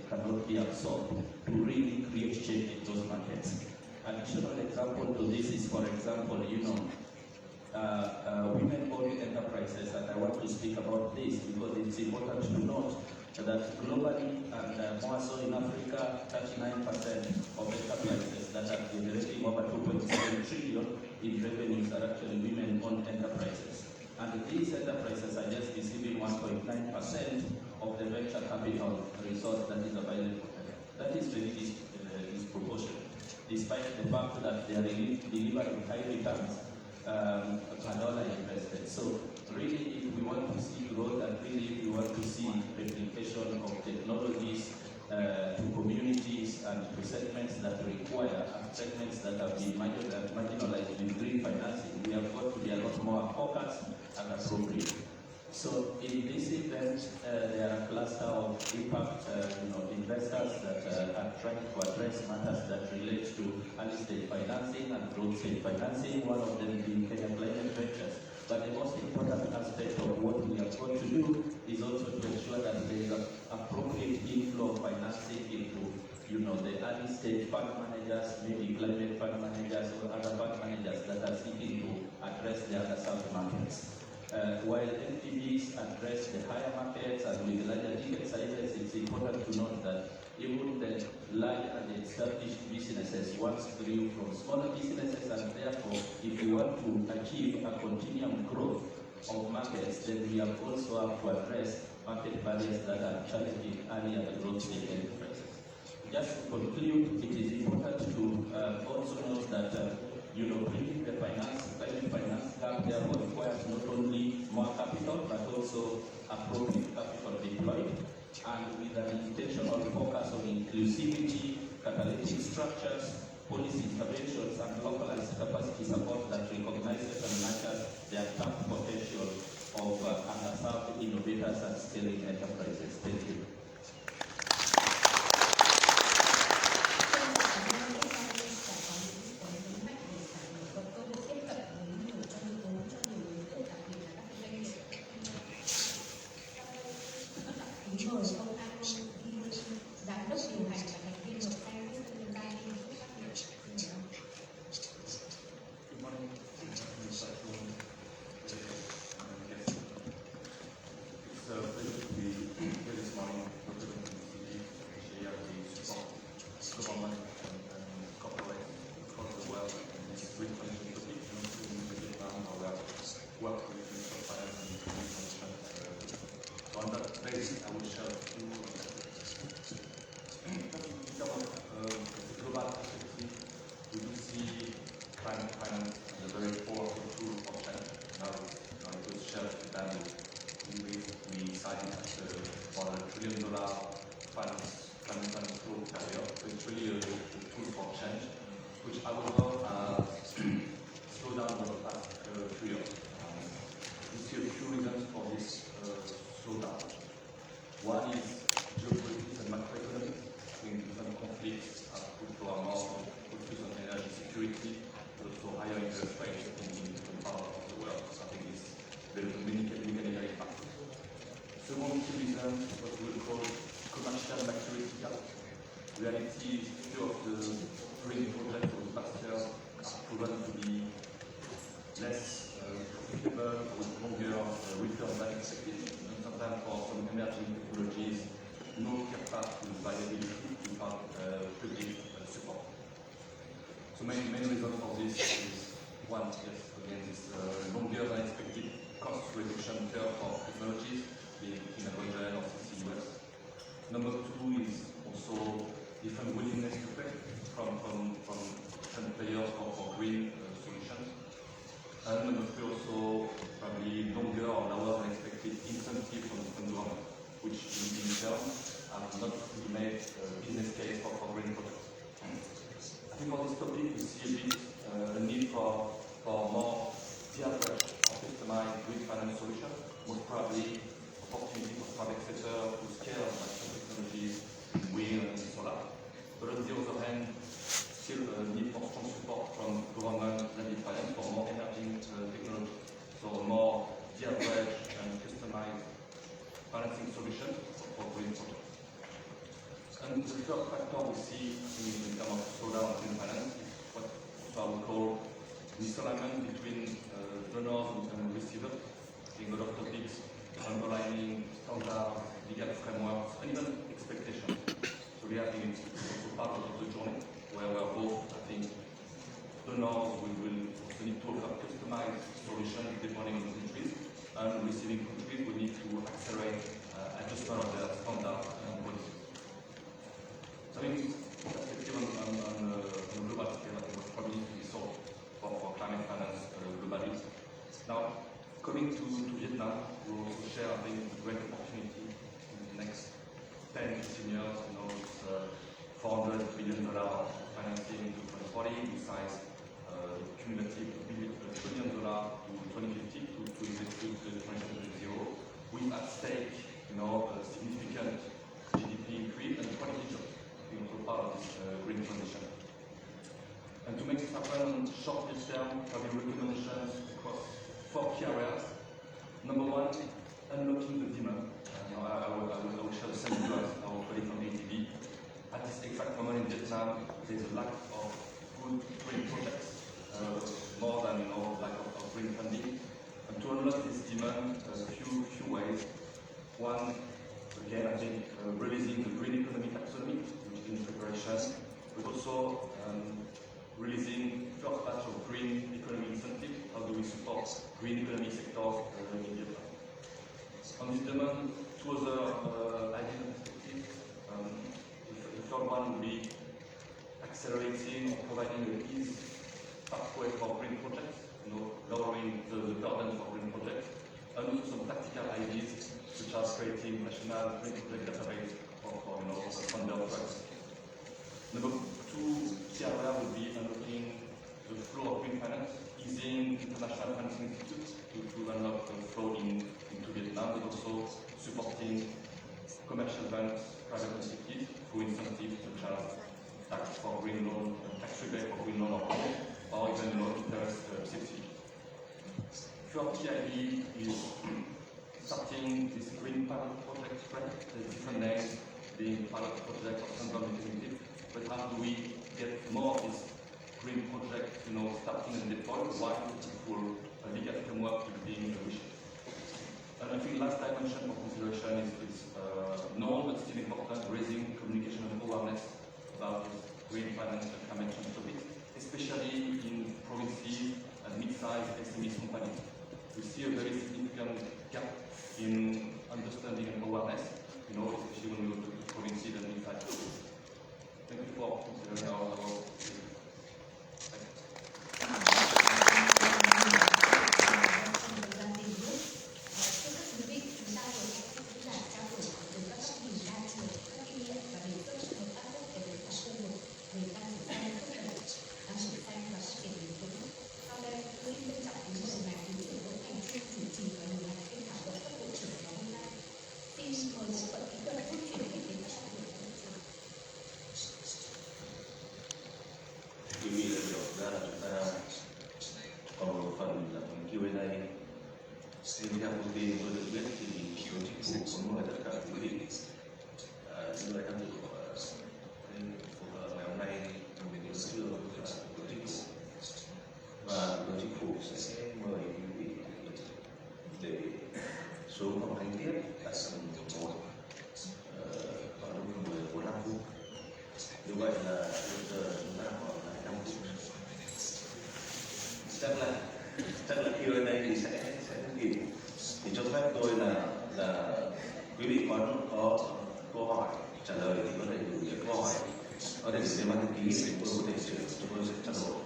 cannot be absorbed to really create change in those markets. Additional example to this is, for example, women-owned enterprises, and I want to speak about this because it's important to note that globally and more so in Africa, 39% of enterprises that are generating over 2.7 trillion in revenues are actually women-owned enterprises. And these enterprises are just receiving 1.9% of the venture capital resource that is available. That is very disproportionate, despite the fact that they are delivering high returns per dollar invested. So really, if we want to see growth and really if we want to see replication of technologies to communities and to segments that require and segments that have been marginalized with green financing, we have got to be a lot more focused and appropriate. So in this event, there are a cluster of impact investors that are trying to address matters that relate to early stage financing and growth stage financing, one of them being Kenya Climate Ventures. But the most important aspect of what we have got to do is also to ensure that there is an appropriate inflow of financing into the early stage fund managers, maybe climate fund managers or other fund managers that are seeking to address the underserved markets. While NPVs address the higher markets and with larger ticket sizes, it's important to note that even the large and established businesses once grew from smaller businesses, and therefore, if we want to achieve a continuum growth of markets, then we have also have to address market barriers that are challenging early and growth stage enterprises. Just to conclude, it is important to also note that bringing the climate finance gap therefore requires not only more capital but also appropriate capital deployed, and with an intentional focus on inclusivity, catalytic structures, policy interventions, and localized capacity support that recognizes and nurtures the untapped potential of underserved innovators and scaling enterprises. Thank you. Giám đốc điều hành và thành viên hợp tác với tương lai liên kết phát triển. Good morning. It's a pleasure to be here this morning representing the city to share the support government and corporate across the world in this great financial topic, including the Vietnam, our work with mutual finance and international. On that basis, I will share a few global perspective. We do see climate finance as a very powerful tool of change. Now it was shared with them. We signed $1 trillion climate finance growth carrier. So it's really a tool for change, which however slowed down over the past 2 years. reality is few of the green projects of the past years are proven to be less profitable with longer return than expected. And sometimes for some emerging technologies, no clear path to viability without public support. So main reason for this is one, yes, again, this longer than expected cost reduction curve for technologies, being in hydrogen or CCUS. Number two is also different willingness to pay from different players for green solutions. And number three also probably longer or lower than expected incentive from the government, which in turn have not really made business case for green projects. I think for this topic we see a bit a need for more de-average or customized green finance solution, most probably opportunity for private sector to scale technologies in wind and solar. But on the other hand, still a need for strong support from government and finance for more emerging technology. So more de-average and customized financing solutions for green projects. And the third factor we see in terms of slowdown of green finance is what I would call misalignment between donors and receivers. In a lot of topics underlining standards, legal frameworks, and even expectations. So we are in also part of the journey where we are both, I think, donors will also need to offer customized solutions depending on the countries, and receiving countries will need to accelerate adjustment of their standards and policies. So I think perspective on a global scale, I think what probably needs to be solved for climate finance globally. Now, coming to Vietnam, we will also share, I think, a great opportunity in the next 10, 15 years. You know, it's $400 billion financing to 2040, besides cumulative $1 trillion to 2050 to execute the 2070. We at stake, you know, a significant GDP increase and quality jobs, being also part of this green transition. And to make this happen short term, having recommendations across 4 key areas. Number one, unlocking the demand. I will share the same view as our colleague from ATB. At this exact moment in Vietnam, there is a lack of good green projects, more than lack of green funding. And to unlock this demand, a few ways. One, again, I think releasing the green economy taxonomy, which is in preparation, but also releasing first batch of green economy incentive. How do we support green economy sectors in Vietnam? On this demand, 2 other ideas and perspectives. The third one would be accelerating or providing an easy pathway for green projects, lowering the burden for green projects, and also some tactical ideas such as creating national green project database for funder projects. Number 2 key area would be unlocking the flow of green finance, easing international financing institutes to unlock the flow into Vietnam, but also supporting commercial banks, private entities through incentives such as tax for green loan, tax rebate for green loan or even interest subsidy. Third key idea is starting this green pilot project spread. There's different names, being pilot project or central mechanism. But how do we get more of this green project, starting and deployed while full legal framework being wished? And I think last dimension for consideration is known but still important, raising communication and awareness about green finance and climate change topics, especially in provinces and mid-sized SME companies. We see a very significant gap in understanding and awareness, especially when we go to provinces and mid-sized companies. Thank you for considering our Xin chào thông tin tôi được biết thì chính phủ muốn mời tất cả quý vị những người tham dự xuống phòng khánh tiết tại tầng 1 vào lúc 14:45. Như vậy là bây giờ chúng ta còn lại 5 phút. Chắc là Q&A thì sẽ không kịp. Thì cho phép tôi là quý vị có câu hỏi trả lời thì có thể gửi những câu hỏi, có thể gửi đến ban thư ký để chúng tôi có thể chúng tôi sẽ trao đổi.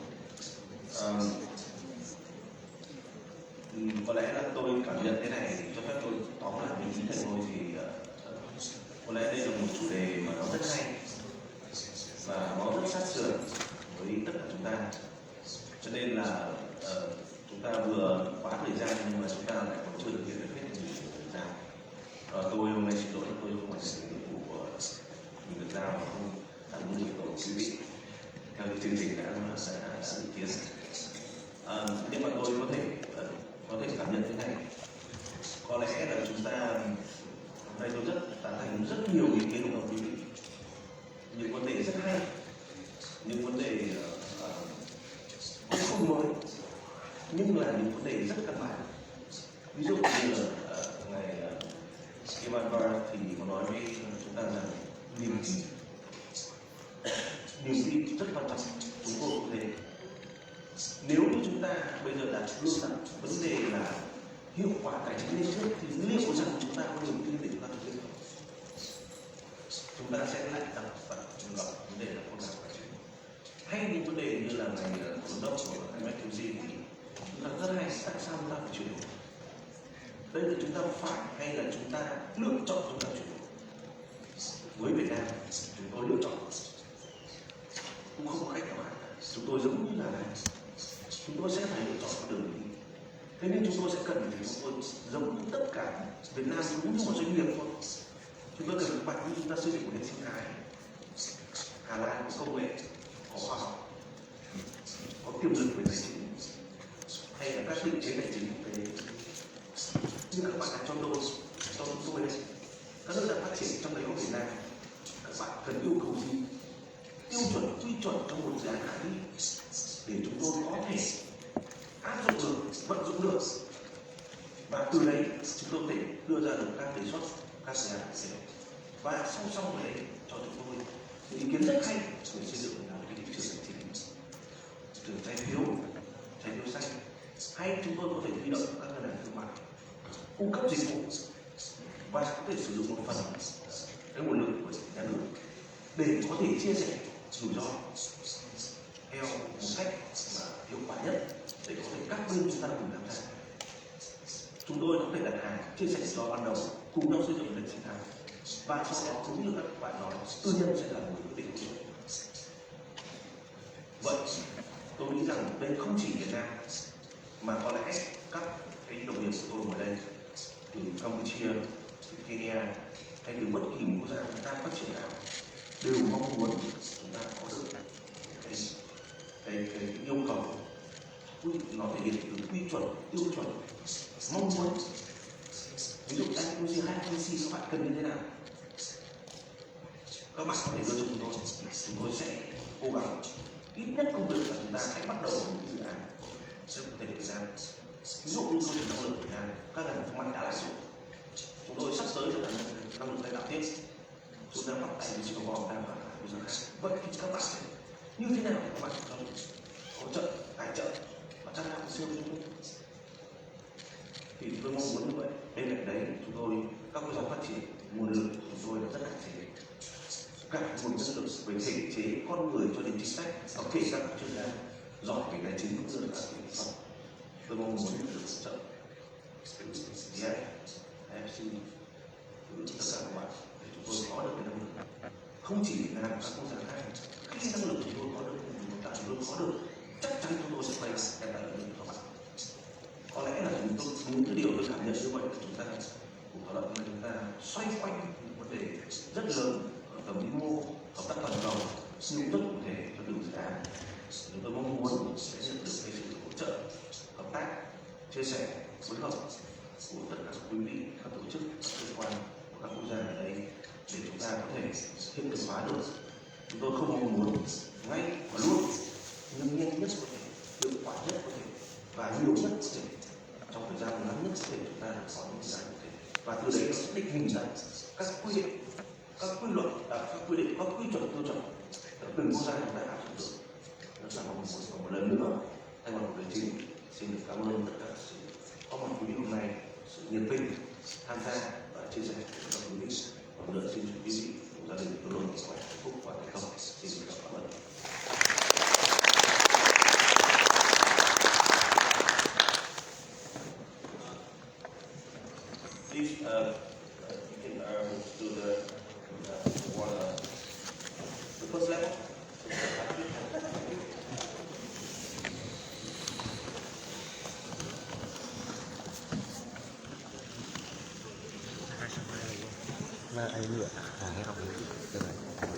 Có lẽ là tôi cảm nhận thế này, cho phép tôi tóm lại với ý thầy thôi thì có lẽ đây là một chủ đề mà nó rất hay và nó rất sát sườn với tất cả chúng ta, cho nên là chúng ta vừa quá thời gian nhưng mà chúng ta lại còn chưa thực hiện được hết những thời gian. Tôi hôm nay xin lỗi, tôi không hoàn thành nhiệm vụ của mình được giao và không đáp ứng yêu cầu quý vị theo chương trình đã dự kiến. Nhưng mà tôi có thể cảm nhận thế này, có lẽ là chúng ta hôm nay tôi rất tán thành rất nhiều ý kiến của quý vị, những vấn đề rất hay, những vấn đề không mới nhưng là những vấn đề rất căn bản. Ví dụ như là ngày Ivan thì có nói với chúng ta rằng niềm tin rất quan trọng. Chúng tôi cũng thế. Nếu như chúng ta bây giờ đặt luôn đặt vấn đề là hiệu quả cải chính lên trước thì liệu rằng chúng ta có niềm tin để chúng ta thực hiện không? Chúng ta sẽ lại gặp vấn đề là con nào cải chính. Hay những vấn đề như là ngày giám đốc của MSTG thì chúng ta rất hay, tại sao chúng ta phải chuyển đổi? Đây là chúng ta phải hay là chúng ta lựa chọn chúng ta chuyển đổi? Với Việt Nam chúng tôi lựa chọn, cũng không có cách nào khác. Chúng tôi giống như là này, chúng tôi sẽ phải lựa chọn con đường đi. Thế nên chúng tôi sẽ cần thì chúng tôi giống như tất cả Việt Nam cũng như một doanh nghiệp thôi. Chúng tôi cần các bạn như chúng ta xây dựng một hệ sinh thái. Hà Lan có công nghệ, có khoa học, có tiềm lực về tài chính, hay là các định chế tài chính quốc tế. Nhưng các bạn đã cho chúng tôi đây, các nước đang phát triển trong đấy có Việt Nam. Các bạn cần yêu cầu gì? Tiêu chuẩn, quy chuẩn trong một dự án khả thi để chúng tôi có thể áp dụng được, vận dụng được, và từ đấy chúng tôi có thể đưa ra được các đề xuất, các dự án cụ thể. Và song song với đấy cho chúng tôi những ý kiến rất hay về xây dựng một cái thị trường tài chính, thị trường trái phiếu xanh, hay chúng tôi có thể huy động các ngân hàng thương mại cung cấp dịch vụ và có thể sử dụng một phần cái nguồn lực của nhà nước để có thể chia sẻ rủi ro theo một cách mà hiệu quả nhất để có thể các bên chúng ta cùng tham gia. Chúng tôi có thể đặt hàng chia sẻ rủi ro ban đầu, cùng nhau xây dựng hệ sinh thái, và sau đó cũng như các bạn nói, tư nhân sẽ là người quyết định. Vậy tôi nghĩ rằng đây không chỉ Việt Nam mà có lẽ các cái đồng nghiệp của tôi ở đây từ Campuchia, từ Kenya hay từ bất kỳ một quốc gia chúng ta phát triển nào đều mong muốn chúng ta có được cái yêu cầu nó thể hiện từ quy chuẩn, tiêu chuẩn, mong muốn. Ví dụ IQC hay IQC các bạn cần như thế nào, các bạn có thể đưa cho chúng tôi sẽ cố gắng ít nhất công việc là chúng ta hãy bắt đầu một dự án sẽ có thể Việt Nam. Ví dụ như câu chuyện năng lượng Việt Nam, các ngành thương mại đã làm rồi. Chúng tôi sắp tới là năng lượng tái tạo tiếp, chúng ta bắt tay với Singapore đang làm bây giờ khác. Vậy thì các bạn như thế nào để các bạn cho hỗ trợ, tài trợ và chắc chắn siêu chúng tôi. Thì tôi mong muốn như vậy. Bên cạnh đấy chúng tôi các quốc gia phát triển nguồn lực của chúng tôi là rất hạn chế. Cả nguồn nhân lực về thể chế con người cho đến chính sách, có thể các chuyên gia giỏi về tài chính cũng như là về kỹ thuật. Tôi mong muốn được hỗ trợ từ FC, từ tất cả các bạn để chúng tôi có được cái năng lực. Không chỉ Việt Nam, các quốc gia khác, khi năng lực chúng tôi có được, chúng tôi có được, chắc chắn chúng tôi sẽ quay lại đem lại lợi ích cho các bạn. Có lẽ là những cái điều tôi cảm nhận như vậy là chúng ta cùng thảo luận là chúng ta xoay quanh những vấn đề rất lớn ở tầm vĩ mô, hợp tác toàn cầu, nhưng rất cụ thể cho từng dự án. Chúng tôi mong muốn sẽ nhận được cái sự hỗ trợ, hợp tác, chia sẻ, phối hợp của tất cả các quý vị, các tổ chức, các cơ quan của các quốc gia ở đây để chúng ta có thể hiện thực hóa được. Chúng tôi không mong muốn ngay và luôn, nhưng nhanh nhất có thể, hiệu quả nhất có thể và nhiều nhất có thể trong thời gian ngắn nhất có thể chúng ta được có những dự án cụ thể. và từ đấy nó sẽ định hình ra các quy định, các quy luật, các quy định, các quy chuẩn tiêu chuẩn từng quốc gia chúng ta áp dụng được. Nó là một lần nữa thay mặt của đề trình xin được cảm ơn tất cả sự có mặt quý vị hôm nay, sự nhiệt tình tham gia và chia sẻ với các quý vị. Một lần xin chúc quý vị cùng gia đình luôn luôn mạnh khỏe, hạnh phúc và thành công. Xin cảm ơn. Please, you can move to the first level. Mà ai nữa? À, nghe không? Được rồi.